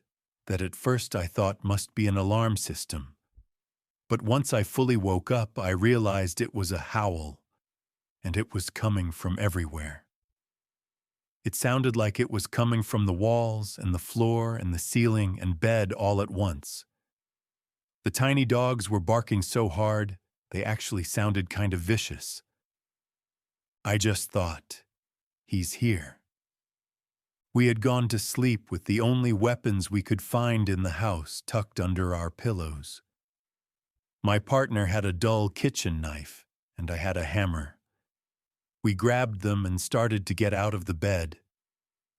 that at first I thought must be an alarm system. But once I fully woke up, I realized it was a howl, and it was coming from everywhere. It sounded like it was coming from the walls and the floor and the ceiling and bed all at once. The tiny dogs were barking so hard, they actually sounded kind of vicious. I just thought, he's here. We had gone to sleep with the only weapons we could find in the house tucked under our pillows. My partner had a dull kitchen knife, and I had a hammer. We grabbed them and started to get out of the bed,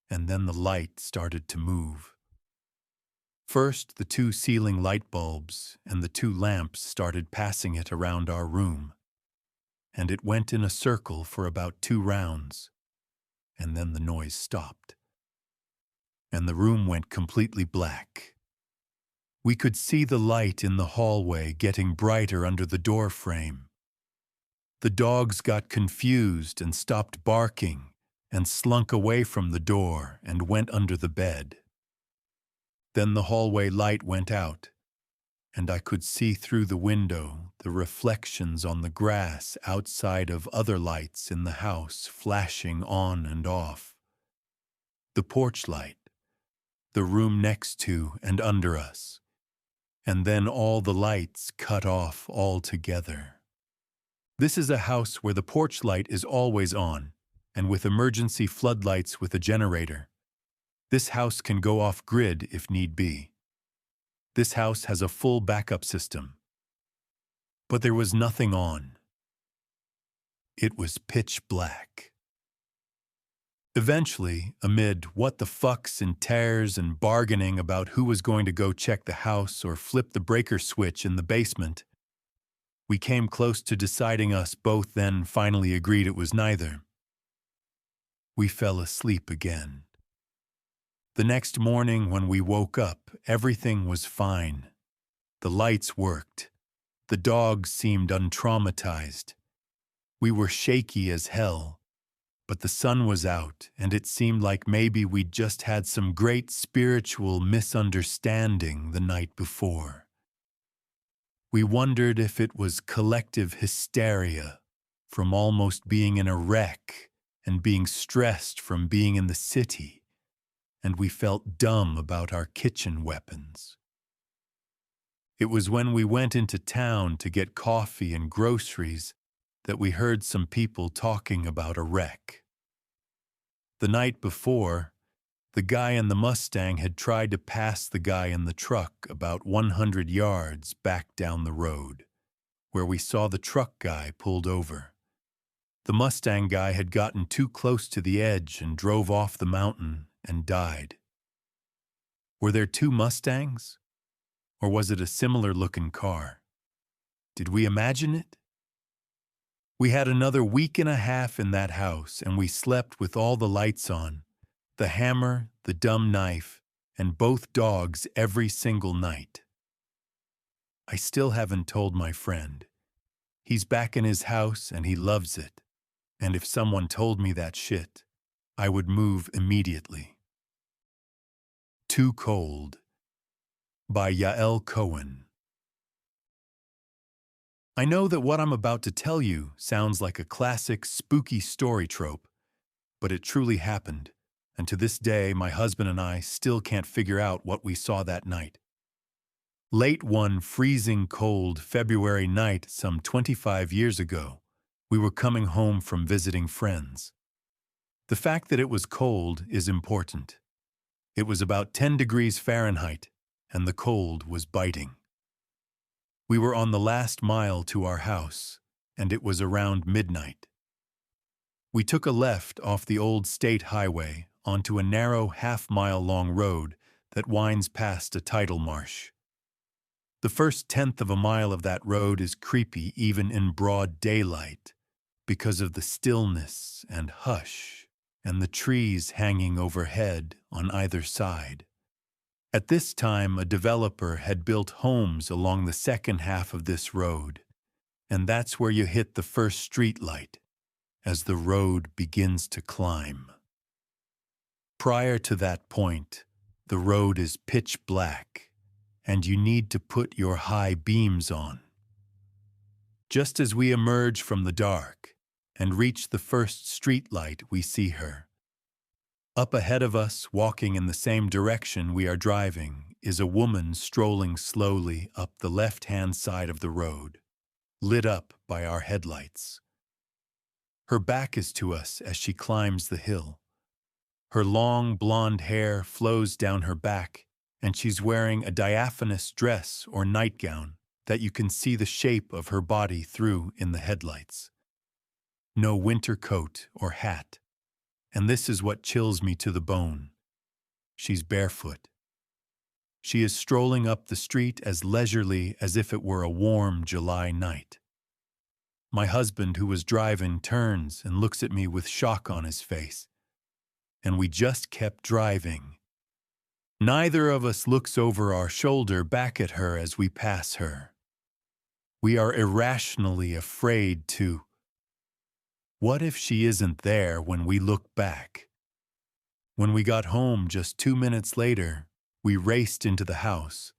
and then the light started to move. First, the 2 ceiling light bulbs and the 2 lamps started passing it around our room, and it went in a circle for about 2 rounds, and then the noise stopped, and the room went completely black. We could see the light in the hallway getting brighter under the door frame. The dogs got confused and stopped barking, and slunk away from the door and went under the bed. Then the hallway light went out, and I could see through the window the reflections on the grass outside of other lights in the house flashing on and off. The porch light, the room next to and under us, and then all the lights cut off altogether. This is a house where the porch light is always on, and with emergency floodlights with a generator. This house can go off-grid if need be. This house has a full backup system. But there was nothing on. It was pitch black. Eventually, amid what the fucks and tears and bargaining about who was going to go check the house or flip the breaker switch in the basement, we came close to deciding. Us both then finally agreed it was neither. We fell asleep again. The next morning when we woke up, everything was fine. The lights worked. The dogs seemed untraumatized. We were shaky as hell, but the sun was out, and it seemed like maybe we'd just had some great spiritual misunderstanding the night before. We wondered if it was collective hysteria from almost being in a wreck and being stressed from being in the city, and we felt dumb about our kitchen weapons. It was when we went into town to get coffee and groceries that we heard some people talking about a wreck. The night before, the guy in the Mustang had tried to pass the guy in the truck about 100 yards back down the road, where we saw the truck guy pulled over. The Mustang guy had gotten too close to the edge and drove off the mountain and died. Were there two Mustangs? Or was it a similar-looking car? Did we imagine it? We had another week and a half in that house, and we slept with all the lights on, the hammer, the dumb knife, and both dogs every single night. I still haven't told my friend. He's back in his house and he loves it, and if someone told me that shit, I would move immediately. Too Cold by Yael Cohen. I know that what I'm about to tell you sounds like a classic spooky story trope, but it truly happened, and to this day my husband and I still can't figure out what we saw that night. Late one freezing cold February night some 25 years ago, we were coming home from visiting friends. The fact that it was cold is important. It was about 10 degrees Fahrenheit, and the cold was biting. We were on the last mile to our house, and it was around midnight. We took a left off the old state highway onto a narrow half-mile-long road that winds past a tidal marsh. The first 1/10 of a mile of that road is creepy even in broad daylight because of the stillness and hush and the trees hanging overhead on either side. At this time, a developer had built homes along the second half of this road, and that's where you hit the first street light as the road begins to climb. Prior to that point, the road is pitch black, and you need to put your high beams on. Just as we emerge from the dark and reach the first street light, we see her. Up ahead of us, walking in the same direction we are driving, is a woman strolling slowly up the left-hand side of the road, lit up by our headlights. Her back is to us as she climbs the hill. Her long blonde hair flows down her back, and she's wearing a diaphanous dress or nightgown that you can see the shape of her body through in the headlights. No winter coat or hat. And this is what chills me to the bone. She's barefoot. She is strolling up the street as leisurely as if it were a warm July night. My husband, who was driving, turns and looks at me with shock on his face. And we just kept driving. Neither of us looks over our shoulder back at her as we pass her. We are irrationally afraid to What if she isn't there when we look back? When we got home just 2 minutes later, we raced into the house,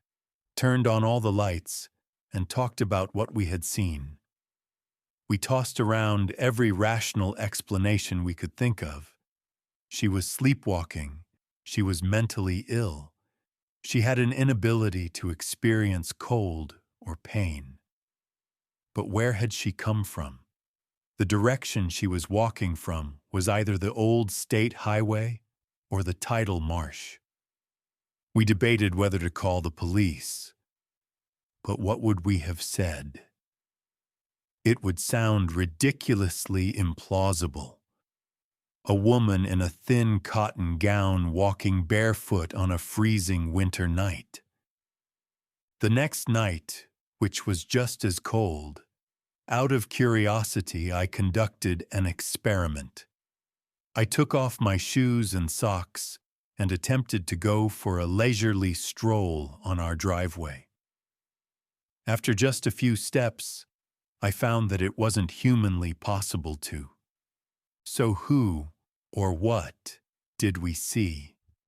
turned on all the lights, and talked about what we had seen. We tossed around every rational explanation we could think of. She was sleepwalking. She was mentally ill. She had an inability to experience cold or pain. But where had she come from? The direction she was walking from was either the old state highway or the tidal marsh. We debated whether to call the police. But what would we have said? It would sound ridiculously implausible. A woman in a thin cotton gown walking barefoot on a freezing winter night. The next night, which was just as cold, out of curiosity, I conducted an experiment. I took off my shoes and socks and attempted to go for a leisurely stroll on our driveway. After just a few steps, I found that it wasn't humanly possible to. So who or what did we see?